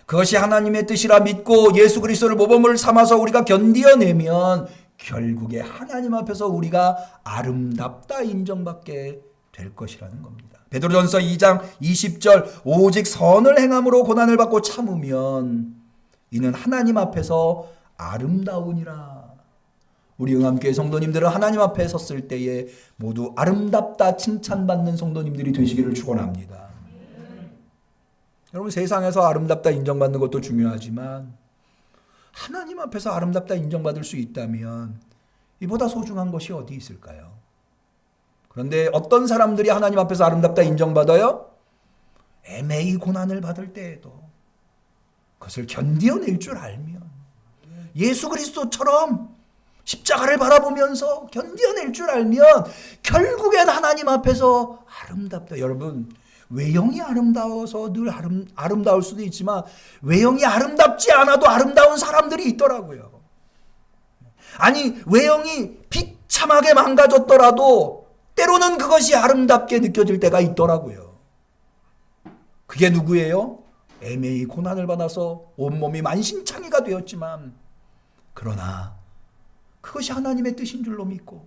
그것이 하나님의 뜻이라 믿고 예수 그리스도를 모범을 삼아서 우리가 견디어내면 결국에 하나님 앞에서 우리가 아름답다 인정받게 될 것이라는 겁니다. 베드로전서 2장 20절 오직 선을 행함으로 고난을 받고 참으면 이는 하나님 앞에서 아름다우니라. 우리 응암교회 성도님들은 하나님 앞에 섰을 때에 모두 아름답다 칭찬받는 성도님들이 되시기를 축원합니다. 여러분, 세상에서 아름답다 인정받는 것도 중요하지만 하나님 앞에서 아름답다 인정받을 수 있다면 이보다 소중한 것이 어디 있을까요? 그런데 어떤 사람들이 하나님 앞에서 아름답다 인정받아요? 애매히 고난을 받을 때에도 그것을 견디어낼 줄 알면 예수 그리스도처럼 십자가를 바라보면서 견디어낼 줄 알면 결국엔 하나님 앞에서 아름답다. 여러분, 외형이 아름다워서 늘 아름다울 수도 있지만 외형이 아름답지 않아도 아름다운 사람들이 있더라고요. 아니 외형이 비참하게 망가졌더라도 때로는 그것이 아름답게 느껴질 때가 있더라고요. 그게 누구예요? 애매히 고난을 받아서 온몸이 만신창이가 되었지만 그러나 그것이 하나님의 뜻인 줄로 믿고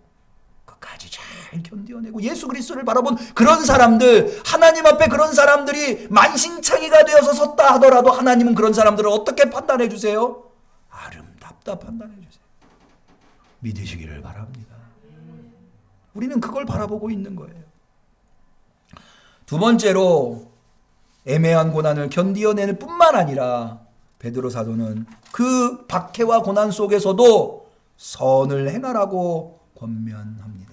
끝까지 잘 견뎌내고 예수 그리스도를 바라본 그런 사람들, 하나님 앞에 그런 사람들이 만신창이가 되어서 섰다 하더라도 하나님은 그런 사람들을 어떻게 판단해 주세요? 아름답다 판단해 주세요. 믿으시기를 바랍니다. 우리는 그걸 바라보고 있는 거예요. 두 번째로 애매한 고난을 견디어낼 뿐만 아니라 베드로 사도는 그 박해와 고난 속에서도 선을 행하라고 권면합니다.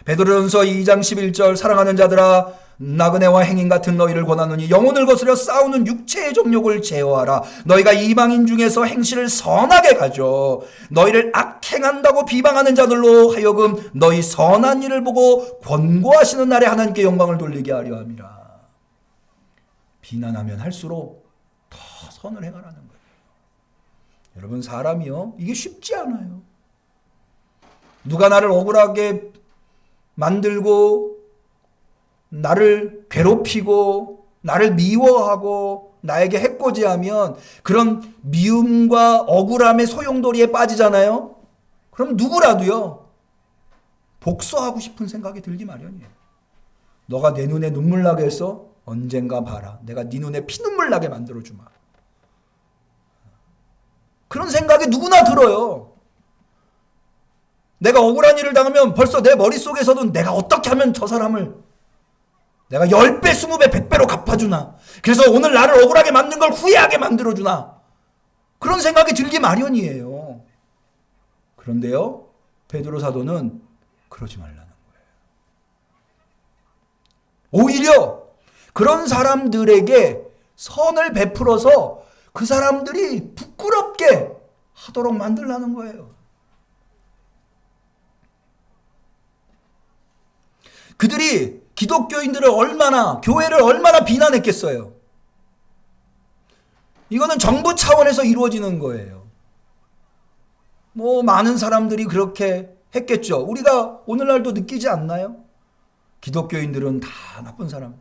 베드로전서 2장 11절 사랑하는 자들아 나그네와 행인 같은 너희를 권하노니 영혼을 거스려 싸우는 육체의 정욕을 제어하라. 너희가 이방인 중에서 행실을 선하게 가져 너희를 악행한다고 비방하는 자들로 하여금 너희 선한 일을 보고 권고하시는 날에 하나님께 영광을 돌리게 하려 함이라. 비난하면 할수록 더 선을 행하라는 거예요. 여러분 사람이요 이게 쉽지 않아요. 누가 나를 억울하게 만들고 나를 괴롭히고 나를 미워하고 나에게 해코지하면 그런 미움과 억울함의 소용돌이에 빠지잖아요. 그럼 누구라도요 복수하고 싶은 생각이 들기 마련이에요. 너가 내 눈에 눈물 나게 해서 언젠가 봐라. 내가 네 눈에 피눈물 나게 만들어주마. 그런 생각이 누구나 들어요. 내가 억울한 일을 당하면 벌써 내 머릿속에서도 내가 어떻게 하면 저 사람을 내가 10배, 20배, 100배로 갚아주나. 그래서 오늘 나를 억울하게 만든 걸 후회하게 만들어주나. 그런 생각이 들기 마련이에요. 그런데요, 베드로 사도는 그러지 말라는 거예요. 오히려 그런 사람들에게 선을 베풀어서 그 사람들이 부끄럽게 하도록 만들라는 거예요. 그들이 기독교인들을 교회를 얼마나 비난했겠어요. 이거는 정부 차원에서 이루어지는 거예요. 많은 사람들이 그렇게 했겠죠. 우리가 오늘날도 느끼지 않나요? 기독교인들은 다 나쁜 사람.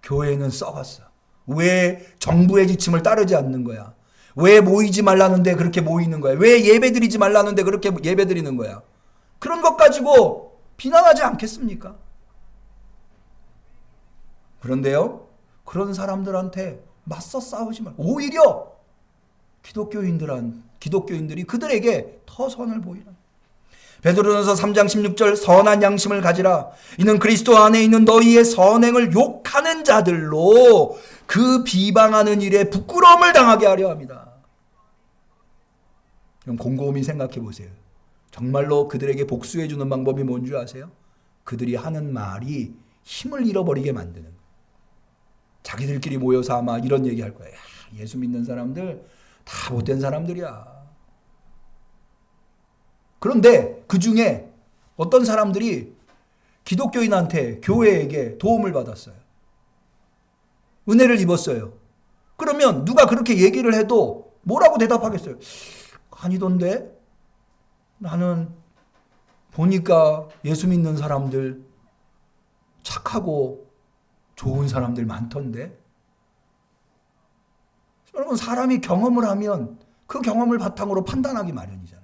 교회는 썩었어. 왜 정부의 지침을 따르지 않는 거야? 왜 모이지 말라는데 그렇게 모이는 거야? 왜 예배드리지 말라는데 그렇게 예배드리는 거야? 그런 것 가지고 비난하지 않겠습니까? 그런데요, 그런 사람들한테 맞서 싸우지 말고 오히려 기독교인들이 그들에게 더 선을 보이라. 베드로전서 3장 16절 선한 양심을 가지라. 이는 그리스도 안에 있는 너희의 선행을 욕하는 자들로 그 비방하는 일에 부끄러움을 당하게 하려 합니다. 그럼 곰곰이 생각해 보세요. 정말로 그들에게 복수해 주는 방법이 뭔지 아세요? 그들이 하는 말이 힘을 잃어버리게 만드는 거예요. 자기들끼리 모여서 아마 이런 얘기할 거예요. 예수 믿는 사람들 다 못된 사람들이야. 그런데 그 중에 어떤 사람들이 기독교인한테 교회에게 도움을 받았어요. 은혜를 입었어요. 그러면 누가 그렇게 얘기를 해도 뭐라고 대답하겠어요? 아니던데? 나는 보니까 예수 믿는 사람들 착하고 좋은 사람들 많던데? 여러분 사람이 경험을 하면 그 경험을 바탕으로 판단하기 마련이잖아요.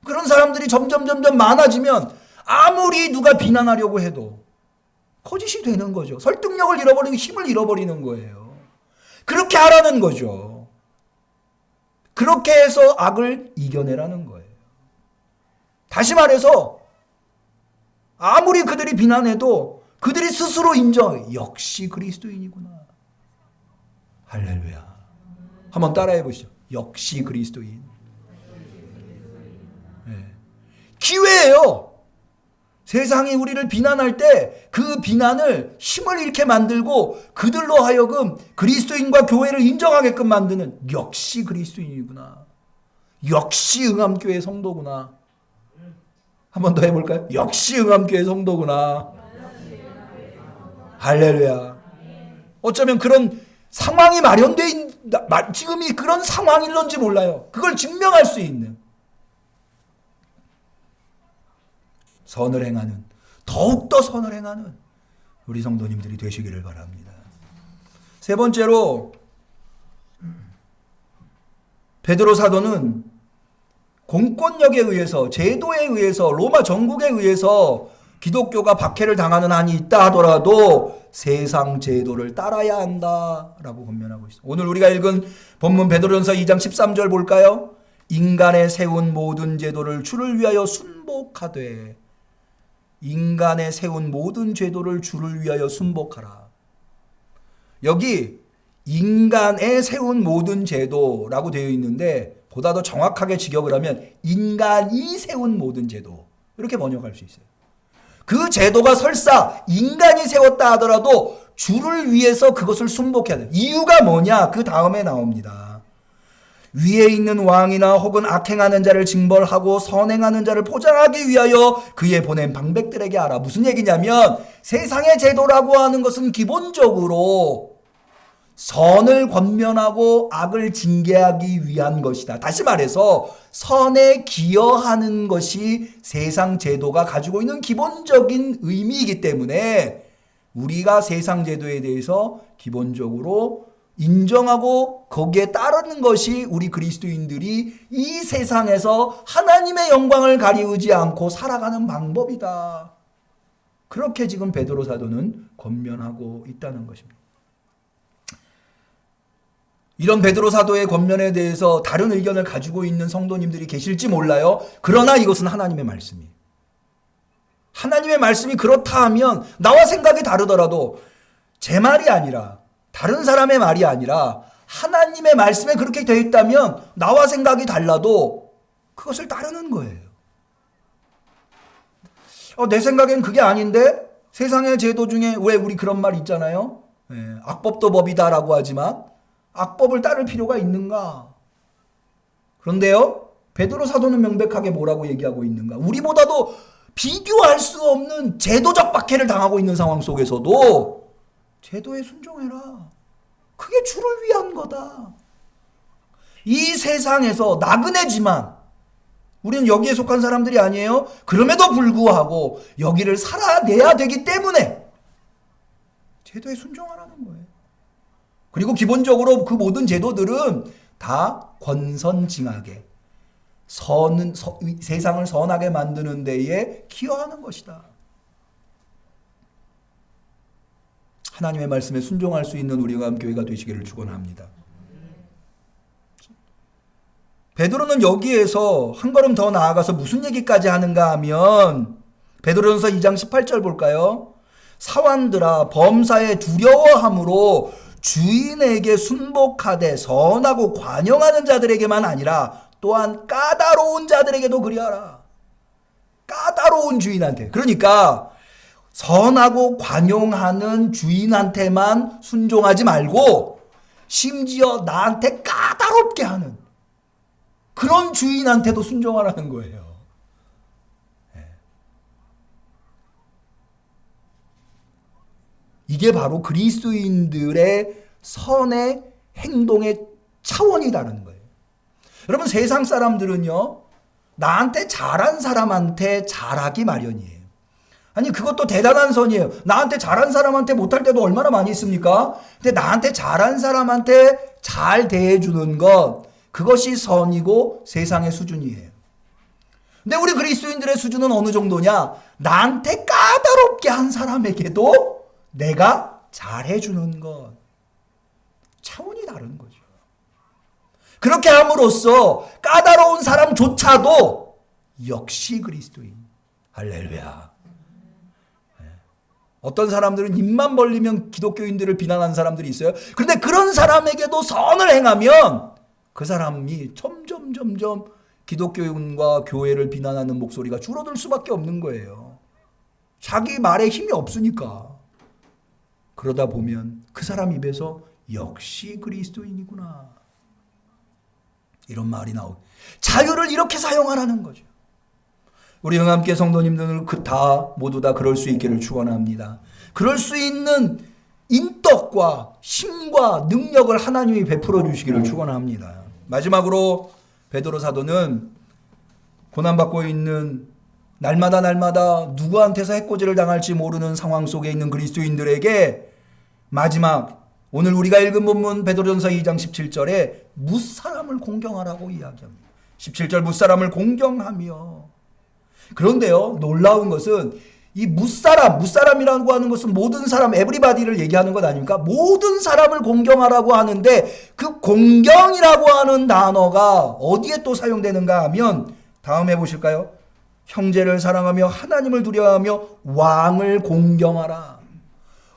그런 사람들이 점점 많아지면 아무리 누가 비난하려고 해도 거짓이 되는 거죠. 설득력을 잃어버리고 힘을 잃어버리는 거예요. 그렇게 하라는 거죠. 그렇게 해서 악을 이겨내라는 거예요. 다시 말해서 아무리 그들이 비난해도 그들이 스스로 인정. 역시 그리스도인이구나. 할렐루야. 한번 따라해 보시죠. 역시 그리스도인. 네. 기회예요. 세상이 우리를 비난할 때 그 비난을 힘을 잃게 만들고 그들로 하여금 그리스도인과 교회를 인정하게끔 만드는 역시 그리스도인이구나. 역시 응암교회 성도구나. 한번 더 해볼까요? 역시 응암교회 성도구나. 할렐루야. 어쩌면 그런 상황이 마련돼 있는 지금이 그런 상황일런지 몰라요. 그걸 증명할 수 있는 선을 행하는, 더욱더 선을 행하는 우리 성도님들이 되시기를 바랍니다. 세 번째로 베드로 사도는 공권력에 의해서, 제도에 의해서, 로마 정국에 의해서 기독교가 박해를 당하는 한이 있다 하더라도 세상 제도를 따라야 한다라고 권면하고 있습니다. 오늘 우리가 읽은 본문 베드로전서 2장 13절 볼까요? 인간의 세운 모든 제도를 주를 위하여 순복하되, 인간의 세운 모든 제도를 주를 위하여 순복하라. 여기 인간의 세운 모든 제도라고 되어 있는데 보다 더 정확하게 직역을 하면 인간이 세운 모든 제도, 이렇게 번역할 수 있어요. 그 제도가 설사 인간이 세웠다 하더라도 주를 위해서 그것을 순복해야 돼. 이유가 뭐냐? 그 다음에 나옵니다. 위에 있는 왕이나 혹은 악행하는 자를 징벌하고 선행하는 자를 포장하기 위하여 그의 보낸 방백들에게 알아. 무슨 얘기냐면 세상의 제도라고 하는 것은 기본적으로 선을 권면하고 악을 징계하기 위한 것이다. 다시 말해서 선에 기여하는 것이 세상 제도가 가지고 있는 기본적인 의미이기 때문에 우리가 세상 제도에 대해서 기본적으로 인정하고 거기에 따르는 것이 우리 그리스도인들이 이 세상에서 하나님의 영광을 가리우지 않고 살아가는 방법이다. 그렇게 지금 베드로 사도는 권면하고 있다는 것입니다. 이런 베드로 사도의 권면에 대해서 다른 의견을 가지고 있는 성도님들이 계실지 몰라요. 그러나 이것은 하나님의 말씀이에요. 하나님의 말씀이 그렇다 하면 나와 생각이 다르더라도 제 말이 아니라 다른 사람의 말이 아니라 하나님의 말씀에 그렇게 되어 있다면 나와 생각이 달라도 그것을 따르는 거예요. 내 생각엔 그게 아닌데 세상의 제도 중에 왜 우리 그런 말 있잖아요. 악법도 법이다라고 하지만 악법을 따를 필요가 있는가? 그런데요, 베드로 사도는 명백하게 뭐라고 얘기하고 있는가? 우리보다도 비교할 수 없는 제도적 박해를 당하고 있는 상황 속에서도 제도에 순종해라. 그게 주를 위한 거다. 이 세상에서 나그네지만 우리는 여기에 속한 사람들이 아니에요. 그럼에도 불구하고 여기를 살아내야 되기 때문에 제도에 순종하라는 거예요. 그리고 기본적으로 그 모든 제도들은 다 권선징악에 세상을 선하게 만드는 데에 기여하는 것이다. 하나님의 말씀에 순종할 수 있는 우리가 교회가 되시기를 축원합니다. 베드로는 여기에서 한 걸음 더 나아가서 무슨 얘기까지 하는가 하면 베드로전서 2장 18절 볼까요? 사환들아 범사에 두려워함으로 주인에게 순복하되 선하고 관용하는 자들에게만 아니라 또한 까다로운 자들에게도 그리하라. 까다로운 주인한테. 그러니까 선하고 관용하는 주인한테만 순종하지 말고 심지어 나한테 까다롭게 하는 그런 주인한테도 순종하라는 거예요. 이게 바로 그리스도인들의 선의 행동의 차원이 다른 거예요. 여러분, 세상 사람들은요, 나한테 잘한 사람한테 잘하기 마련이에요. 아니, 그것도 대단한 선이에요. 나한테 잘한 사람한테 못할 때도 얼마나 많이 있습니까? 근데 나한테 잘한 사람한테 잘 대해주는 것, 그것이 선이고 세상의 수준이에요. 근데 우리 그리스도인들의 수준은 어느 정도냐? 나한테 까다롭게 한 사람에게도 내가 잘해주는 것. 차원이 다른 거죠. 그렇게 함으로써 까다로운 사람조차도 역시 그리스도인. 할렐루야. 어떤 사람들은 입만 벌리면 기독교인들을 비난하는 사람들이 있어요. 그런데 그런 사람에게도 선을 행하면 그 사람이 점점 기독교인과 교회를 비난하는 목소리가 줄어들 수밖에 없는 거예요. 자기 말에 힘이 없으니까. 그러다 보면 그 사람 입에서 역시 그리스도인이구나, 이런 말이 나오고, 자유를 이렇게 사용하라는 거죠. 우리 응함께 성도님들은 모두 다 그럴 수 있기를 축원합니다. 그럴 수 있는 인덕과 힘과 능력을 하나님이 베풀어 주시기를 축원합니다. 마지막으로 베드로 사도는 고난받고 있는 날마다 누구한테서 해코지를 당할지 모르는 상황 속에 있는 그리스도인들에게 마지막 오늘 우리가 읽은 본문 베드로전서 2장 17절에 무사람을 공경하라고 이야기합니다. 17절 무사람을 공경하며. 그런데요, 놀라운 것은 이 무사람이라고 하는 것은 모든 사람, 에브리바디를 얘기하는 것 아닙니까? 모든 사람을 공경하라고 하는데 그 공경이라고 하는 단어가 어디에 또 사용되는가 하면 다음에 보실까요? 형제를 사랑하며 하나님을 두려워하며 왕을 공경하라.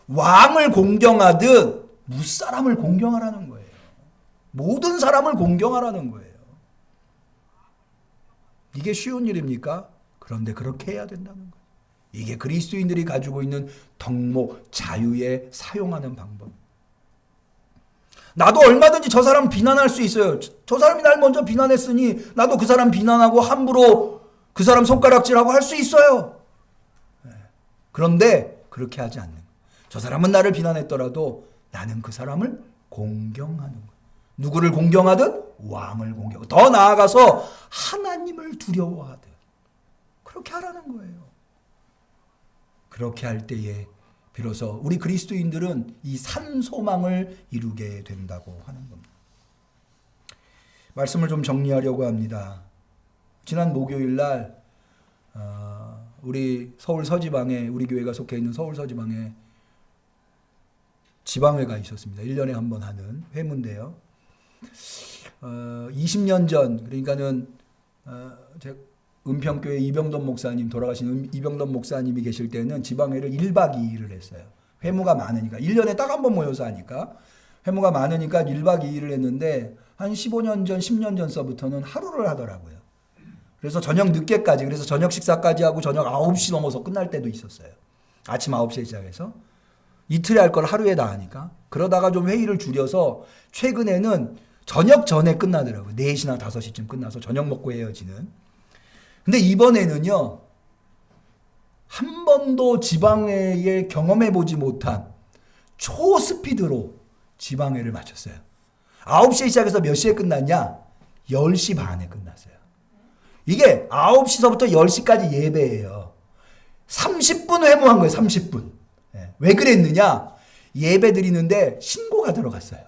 왕을 공경하듯 무사람을 공경하라는 거예요. 모든 사람을 공경하라는 거예요. 이게 쉬운 일입니까? 그런데 그렇게 해야 된다는 거예요. 이게 그리스도인들이 가지고 있는 덕목, 자유에 사용하는 방법. 나도 얼마든지 저 사람 비난할 수 있어요. 저 사람이 날 먼저 비난했으니 나도 그 사람 비난하고 함부로 그 사람 손가락질하고 할 수 있어요. 그런데 그렇게 하지 않는 거예요. 저 사람은 나를 비난했더라도 나는 그 사람을 공경하는 거예요. 누구를 공경하든 왕을 공경. 더 나아가서 하나님을 두려워하듯 그렇게 하라는 거예요. 그렇게 할 때에 비로소 우리 그리스도인들은 이 산 소망을 이루게 된다고 하는 겁니다. 말씀을 좀 정리하려고 합니다. 지난 목요일 날 우리 서울 서지방에 우리 교회가 속해 있는 서울 서지방에 지방회가 있었습니다. 1년에 한 번 하는 회문인데요. 20년 전 그러니까는 제가 은평교회 이병돈 목사님 돌아가신 이병돈 목사님이 계실 때는 지방회를 1박 2일을 했어요. 회무가 많으니까 1년에 딱 한 번 모여서 하니까 회무가 많으니까 1박 2일을 했는데 한 15년 전 10년 전서부터는 하루를 하더라고요. 그래서 저녁 늦게까지 그래서 저녁 식사까지 하고 저녁 9시 넘어서 끝날 때도 있었어요. 아침 9시에 시작해서 이틀에 할 걸 하루에 다 하니까 그러다가 좀 회의를 줄여서 최근에는 저녁 전에 끝나더라고요. 4시나 5시쯤 끝나서 저녁 먹고 헤어지는. 근데 이번에는요, 한 번도 지방회에 경험해보지 못한 초스피드로 지방회를 마쳤어요. 9시에 시작해서 몇 시에 끝났냐? 10시 반에 끝났어요. 이게 9시서부터 10시까지 예배예요. 30분 회무한 거예요. 30분. 왜 그랬느냐? 예배 드리는데 신고가 들어갔어요.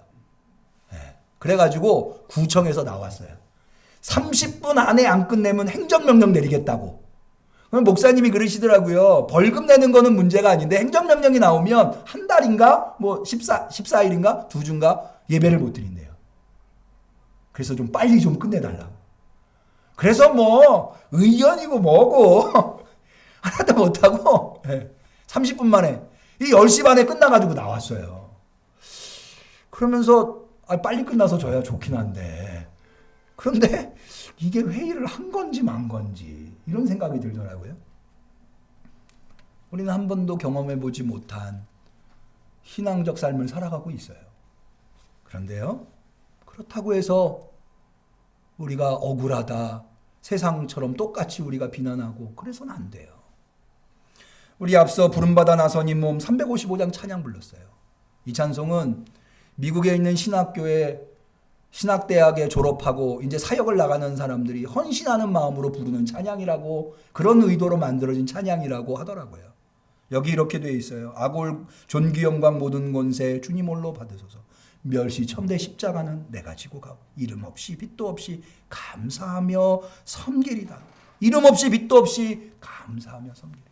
그래가지고 구청에서 나왔어요. 30분 안에 안 끝내면 행정명령 내리겠다고. 그럼 목사님이 그러시더라고요. 벌금 내는 거는 문제가 아닌데 행정명령이 나오면 한 달인가 뭐 14일인가 2주인가 예배를 못 드린대요. 그래서 좀 빨리 좀 끝내달라고. 그래서 뭐 의견이고 뭐고 하나도 못하고 30분 만에 이 10시 반에 끝나가지고 나왔어요. 그러면서 빨리 끝나서 줘야 좋긴 한데 그런데 이게 회의를 한 건지 만 건지 이런 생각이 들더라고요. 우리는 한 번도 경험해보지 못한 신앙적 삶을 살아가고 있어요. 그런데요, 그렇다고 해서 우리가 억울하다, 세상처럼 똑같이 우리가 비난하고 그래서는 안 돼요. 우리 앞서 부름받아 나선 이 몸 355장 찬양 불렀어요. 이 찬송은 미국에 있는 신학대학에 졸업하고 이제 사역을 나가는 사람들이 헌신하는 마음으로 부르는 찬양이라고, 그런 의도로 만들어진 찬양이라고 하더라고요. 여기 이렇게 되어 있어요. 아골 존귀 영광 모든 권세 주님 홀로 받으소서. 멸시 첨대 십자가는 내가 지고 가고 이름 없이 빛도 없이 감사하며 섬기리다. 이름 없이 빛도 없이 감사하며 섬기리다.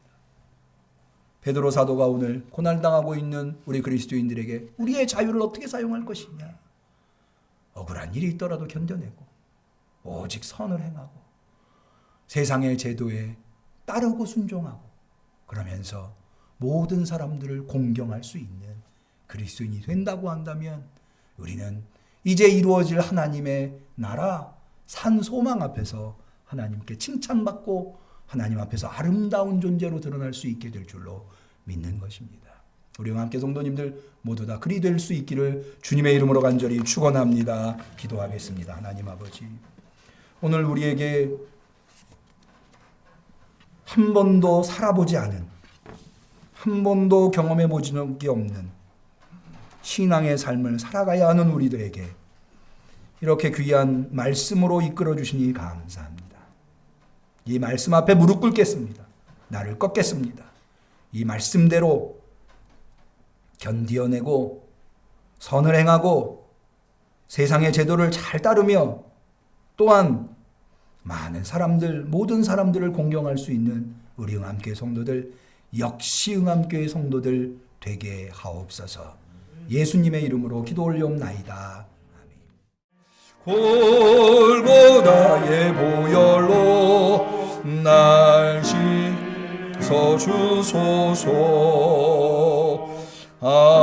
베드로 사도가 오늘 고난당하고 있는 우리 그리스도인들에게 우리의 자유를 어떻게 사용할 것이냐. 억울한 일이 있더라도 견뎌내고 오직 선을 행하고 세상의 제도에 따르고 순종하고 그러면서 모든 사람들을 공경할 수 있는 그리스도인이 된다고 한다면 우리는 이제 이루어질 하나님의 나라 산 소망 앞에서 하나님께 칭찬받고 하나님 앞에서 아름다운 존재로 드러날 수 있게 될 줄로 믿는 것입니다. 우리와 함께 성도님들 모두 다 그리 될 수 있기를 주님의 이름으로 간절히 축원합니다. 기도하겠습니다. 하나님 아버지, 오늘 우리에게 한 번도 살아보지 않은, 한 번도 경험해보지 적이 없는 신앙의 삶을 살아가야 하는 우리들에게 이렇게 귀한 말씀으로 이끌어 주시니 감사합니다. 이 말씀 앞에 무릎 꿇겠습니다. 나를 꺾겠습니다. 이 말씀대로 견디어내고 선을 행하고 세상의 제도를 잘 따르며 또한 많은 사람들, 모든 사람들을 공경할 수 있는 우리 응암교회 성도들, 역시 응암교회 성도들 되게 하옵소서. 예수님의 이름으로 기도 올리옵나이다. 골고다의 보혈로 날 씻어주소서. 아멘.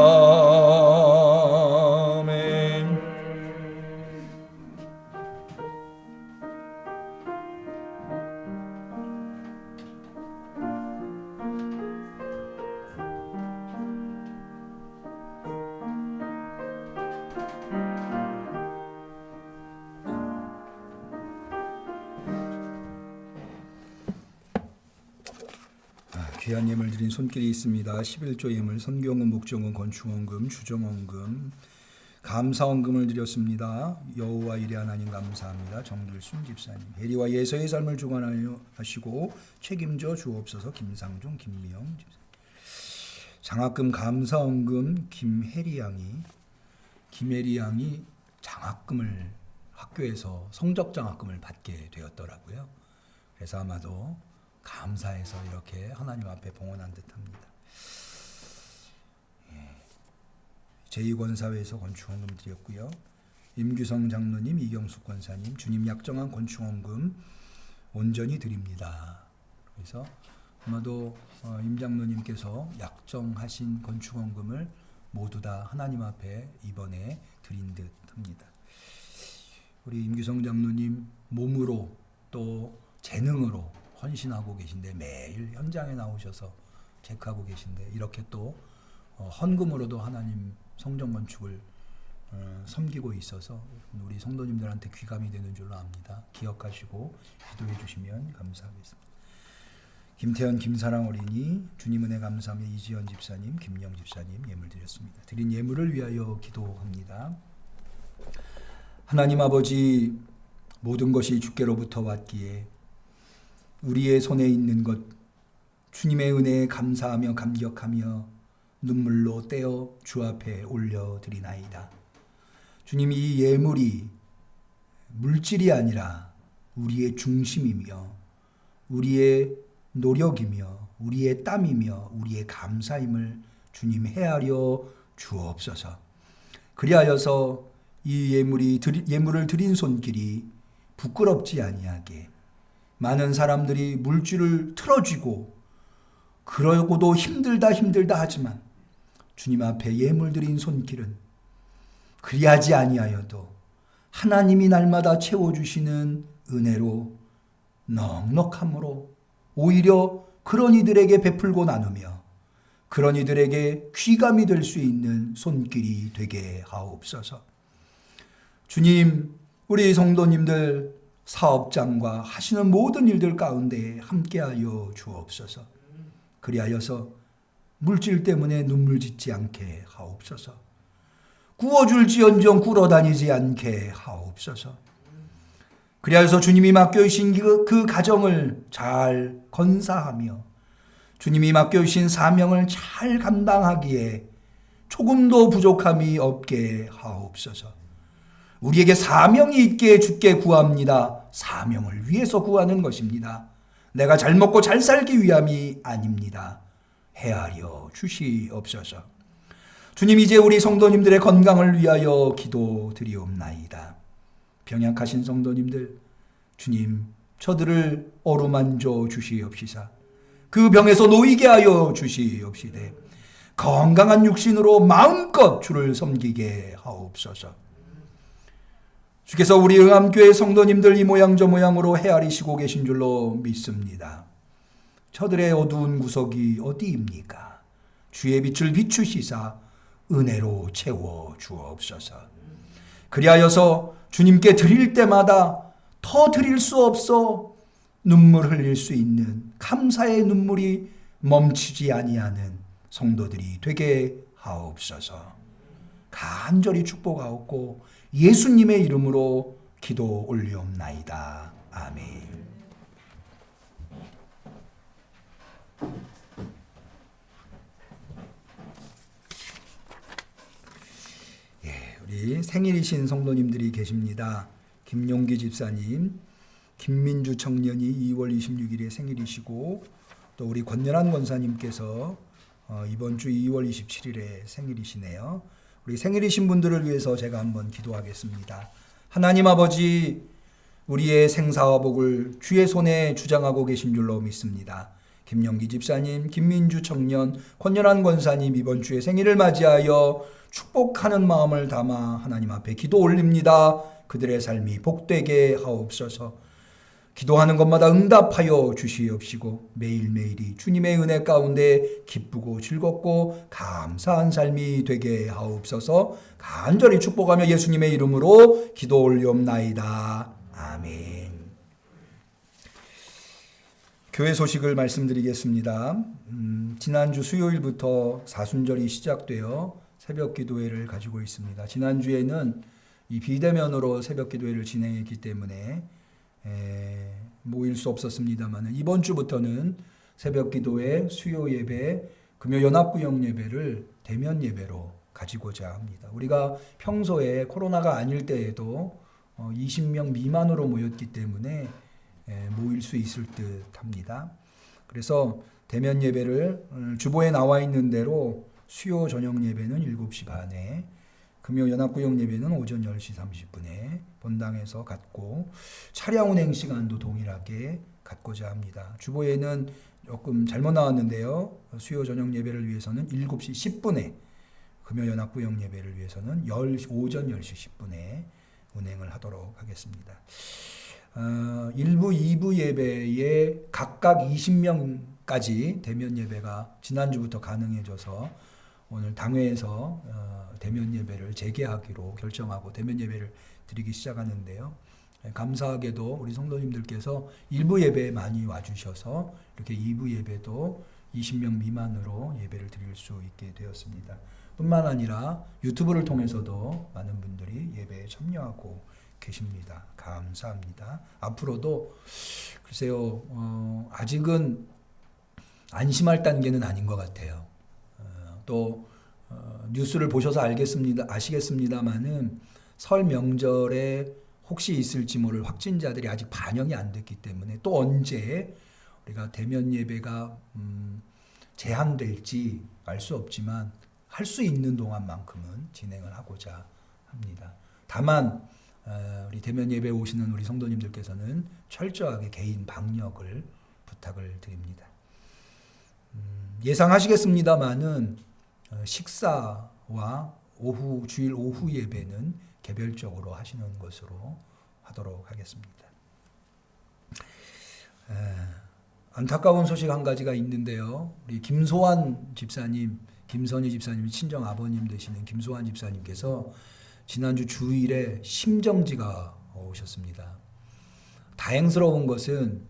귀한 예물 드린 손길이 있습니다. 11조 예물, 선교헌금, 목정헌금, 건축헌금, 주정헌금, 감사헌금을 드렸습니다. 여호와 일의 하나님 감사합니다. 정길순 집사님, 혜리와 예서의 삶을 주관하여 하시고 책임져 주옵소서. 김상중, 김미영 집사님, 장학금, 감사헌금, 김혜리 양이 장학금을 학교에서 성적 장학금을 받게 되었더라고요. 그래서 아마도 감사해서 이렇게 하나님 앞에 봉헌한 듯합니다. 제2권사회에서 건축헌금 드렸고요. 임규성 장로님, 이경숙 권사님, 주님 약정한 건축헌금 온전히 드립니다. 그래서 아마도 임 장로님께서 약정하신 건축헌금을 모두 다 하나님 앞에 이번에 드린 듯합니다. 우리 임규성 장로님 몸으로 또 재능으로 헌신하고 계신데 매일 현장에 나오셔서 체크하고 계신데 이렇게 또 헌금으로도 하나님 성전 건축을 섬기고 있어서 우리 성도님들한테 귀감이 되는 줄로 압니다. 기억하시고 기도해 주시면 감사하겠습니다. 김태현, 김사랑 어린이, 주님 은혜 감사하며 이지연 집사님, 김영 집사님 예물 드렸습니다. 드린 예물을 위하여 기도합니다. 하나님 아버지, 모든 것이 주께로부터 왔기에 우리의 손에 있는 것 주님의 은혜에 감사하며 감격하며 눈물로 떼어 주 앞에 올려드리나이다. 주님, 이 예물이 물질이 아니라 우리의 중심이며 우리의 노력이며 우리의 땀이며 우리의 감사임을 주님 헤아려 주옵소서. 그리하여서 이 예물을 드린 손길이 부끄럽지 아니하게 많은 사람들이 물질을 틀어쥐고 그러고도 힘들다 하지만 주님 앞에 예물 드린 손길은 그리하지 아니하여도 하나님이 날마다 채워주시는 은혜로 넉넉함으로 오히려 그런 이들에게 베풀고 나누며 그런 이들에게 귀감이 될 수 있는 손길이 되게 하옵소서. 주님, 우리 성도님들 사업장과 하시는 모든 일들 가운데 함께하여 주옵소서. 그리하여서 물질 때문에 눈물 짓지 않게 하옵소서. 구워줄지언정 굴어다니지 않게 하옵소서. 그리하여서 주님이 맡겨주신 그 가정을 잘 건사하며 주님이 맡겨주신 사명을 잘 감당하기에 조금도 부족함이 없게 하옵소서. 우리에게 사명이 있게 주께 구합니다. 사명을 위해서 구하는 것입니다. 내가 잘 먹고 잘 살기 위함이 아닙니다. 헤아려 주시옵소서. 주님, 이제 우리 성도님들의 건강을 위하여 기도드리옵나이다. 병약하신 성도님들, 주님, 저들을 어루만져 주시옵시사. 그 병에서 놓이게 하여 주시옵시되 건강한 육신으로 마음껏 주를 섬기게 하옵소서. 주께서 우리 응암교회 성도님들 이 모양 저 모양으로 헤아리시고 계신 줄로 믿습니다. 저들의 어두운 구석이 어디입니까? 주의 빛을 비추시사 은혜로 채워 주옵소서. 그리하여서 주님께 드릴 때마다 더 드릴 수 없어 눈물 흘릴 수 있는 감사의 눈물이 멈추지 아니하는 성도들이 되게 하옵소서. 간절히 축복하옵고 예수님의 이름으로 기도 올리옵나이다. 아멘. 우리 생일이신 성도님들이 계십니다. 김용기 집사님, 김민주 청년이 2월 26일에 생일이시고 또 우리 권연한 권사님께서 이번 주 2월 27일에 생일이시네요. 우리 생일이신 분들을 위해서 제가 한번 기도하겠습니다. 하나님 아버지, 우리의 생사와 복을 주의 손에 주장하고 계신 줄로 믿습니다. 김영기 집사님, 김민주 청년, 권연한 권사님 이번 주에 생일을 맞이하여 축복하는 마음을 담아 하나님 앞에 기도 올립니다. 그들의 삶이 복되게 하옵소서. 기도하는 것마다 응답하여 주시옵시고 매일매일이 주님의 은혜 가운데 기쁘고 즐겁고 감사한 삶이 되게 하옵소서. 간절히 축복하며 예수님의 이름으로 기도 올리옵나이다. 아멘. 교회 소식을 말씀드리겠습니다. 지난주 수요일부터 사순절이 시작되어 새벽 기도회를 가지고 있습니다. 지난주에는 이 비대면으로 새벽 기도회를 진행했기 때문에 모일 수 없었습니다만 이번 주부터는 새벽 기도회, 수요 예배, 금요 연합구역 예배를 대면 예배로 가지고자 합니다. 우리가 평소에 코로나가 아닐 때에도 20명 미만으로 모였기 때문에 모일 수 있을 듯 합니다. 그래서 대면 예배를 주보에 나와 있는 대로 수요 저녁 예배는 7시 반에, 금요 연합구역 예배는 오전 10시 30분에 본당에서 갖고 차량 운행 시간도 동일하게 갖고자 합니다. 주보에는 조금 잘못 나왔는데요. 수요 저녁 예배를 위해서는 7시 10분에, 금요 연합구역 예배를 위해서는 오전 10시 10분에 운행을 하도록 하겠습니다. 1부, 2부 예배에 각각 20명까지 대면 예배가 지난주부터 가능해져서 오늘 당회에서 대면 예배를 재개하기로 결정하고 대면 예배를 드리기 시작하는데요. 감사하게도 우리 성도님들께서 1부 예배에 많이 와주셔서 이렇게 2부 예배도 20명 미만으로 예배를 드릴 수 있게 되었습니다. 뿐만 아니라 유튜브를 통해서도 많은 분들이 예배에 참여하고 계십니다. 감사합니다. 앞으로도 글쎄요, 아직은 안심할 단계는 아닌 것 같아요. 또 뉴스를 보셔서 아시겠습니다만은 설 명절에 혹시 있을지 모를 확진자들이 아직 반영이 안 됐기 때문에 또 언제 우리가 대면 예배가 제한될지 알 수 없지만 할 수 있는 동안만큼은 진행을 하고자 합니다. 다만 우리 대면 예배 오시는 우리 성도님들께서는 철저하게 개인 방역을 부탁을 드립니다. 예상하시겠습니다마는 식사와 주일 오후 예배는 개별적으로 하시는 것으로 하도록 하겠습니다. 안타까운 소식 한 가지가 있는데요. 우리 김소환 집사님, 김선희 집사님이 친정 아버님 되시는 김소환 집사님께서 지난주 주일에 심정지가 오셨습니다. 다행스러운 것은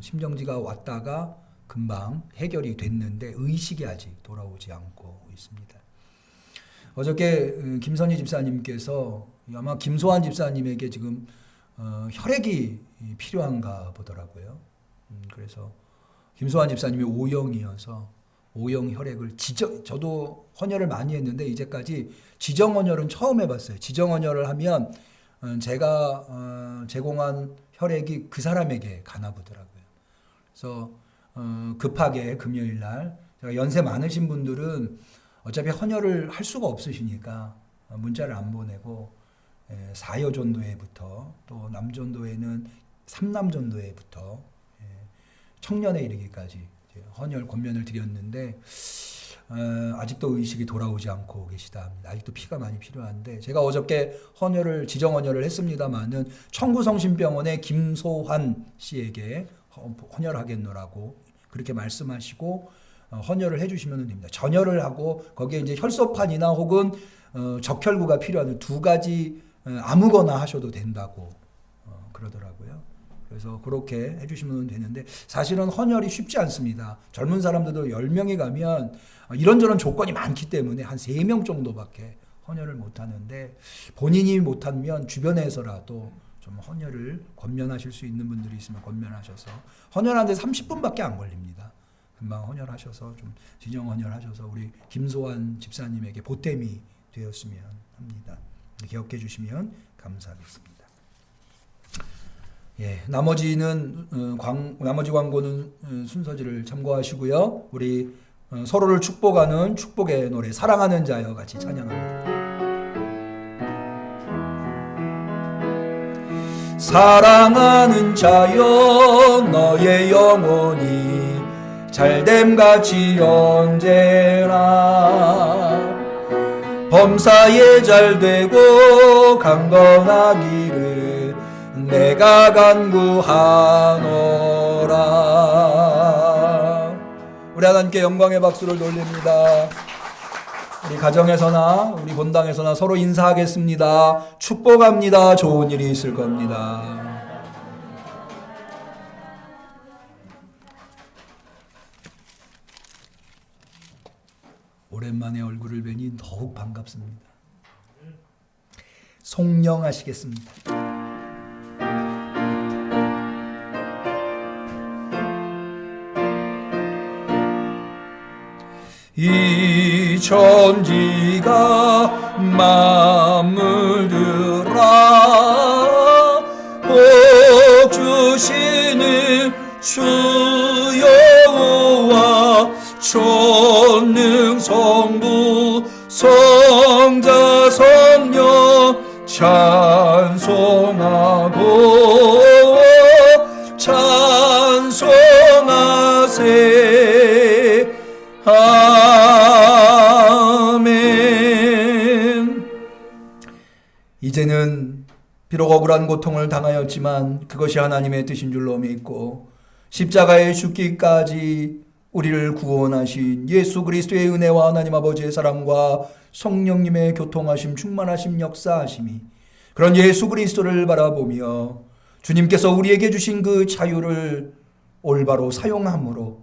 심정지가 왔다가 금방 해결이 됐는데 의식이 아직 돌아오지 않고 있습니다. 어저께 김선희 집사님께서 아마 김소환 집사님에게 지금 혈액이 필요한가 보더라고요. 그래서 김소환 집사님이 O형이어서 O형 혈액을 저도 헌혈을 많이 했는데 이제까지 지정 헌혈은 처음 해봤어요. 지정 헌혈을 하면 제가 제공한 혈액이 그 사람에게 가나 보더라고요. 그래서 급하게 금요일 날 제가 연세 많으신 분들은 어차피 헌혈을 할 수가 없으시니까 문자를 안 보내고 4여 전도회부터 또 남전도회는 3남 전도회부터 청년에 이르기까지 헌혈 권면을 드렸는데 아직도 의식이 돌아오지 않고 계시다 합니다. 아직도 피가 많이 필요한데 제가 어저께 지정 헌혈을 했습니다마는 청구성심병원의 김소환 씨에게 헌혈하겠노라고 그렇게 말씀하시고 헌혈을 해주시면 됩니다. 전혈을 하고 거기에 이제 혈소판이나 혹은 적혈구가 필요한 두 가지 아무거나 하셔도 된다고 그러더라고요. 그래서 그렇게 해주시면 되는데 사실은 헌혈이 쉽지 않습니다. 젊은 사람들도 10명이 가면 이런저런 조건이 많기 때문에 한 3명 정도밖에 헌혈을 못하는데 본인이 못하면 주변에서라도 좀 헌혈을 권면하실 수 있는 분들이 있으면 권면하셔서 헌혈하는데 30분밖에 안 걸립니다. 금방 헌혈하셔서 좀 진정 헌혈하셔서 우리 김소환 집사님에게 보탬이 되었으면 합니다. 기억해 주시면 감사하겠습니다. 예, 나머지 광고는 순서지를 참고하시고요. 우리 서로를 축복하는 축복의 노래 사랑하는 자여 같이 찬양합니다. 사랑하는 자여 너의 영혼이 잘됨같이 언제나 범사에 잘되고 강건하기를 내가 간구하노라. 우리 하나님께 영광의 박수를 돌립니다. 우리 가정에서나 우리 본당에서나 서로 인사하겠습니다. 축복합니다. 좋은 일이 있을 겁니다. 오랜만에 얼굴을 뵈니 더욱 반갑습니다. 송영하시겠습니다. 이 천지가 만물들아 복 주시는 주 여호와 전능 성부 성자 성령 찬송하고 찬송하세. 아멘. 이제는 비록 억울한 고통을 당하였지만 그것이 하나님의 뜻인 줄로 믿고 십자가에 죽기까지 우리를 구원하신 예수 그리스도의 은혜와 하나님 아버지의 사랑과 성령님의 교통하심 충만하심 역사하심이 그런 예수 그리스도를 바라보며 주님께서 우리에게 주신 그 자유를 올바로 사용함으로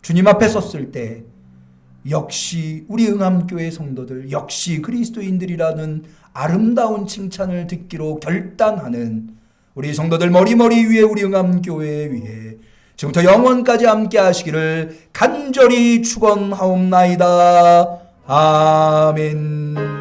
주님 앞에 섰을 때 역시 우리 응암교회 성도들 역시 그리스도인들이라는 아름다운 칭찬을 듣기로 결단하는 우리 성도들 머리머리 위에 우리 응암교회 위에 지금부터 영원까지 함께 하시기를 간절히 축원하옵나이다. 아멘.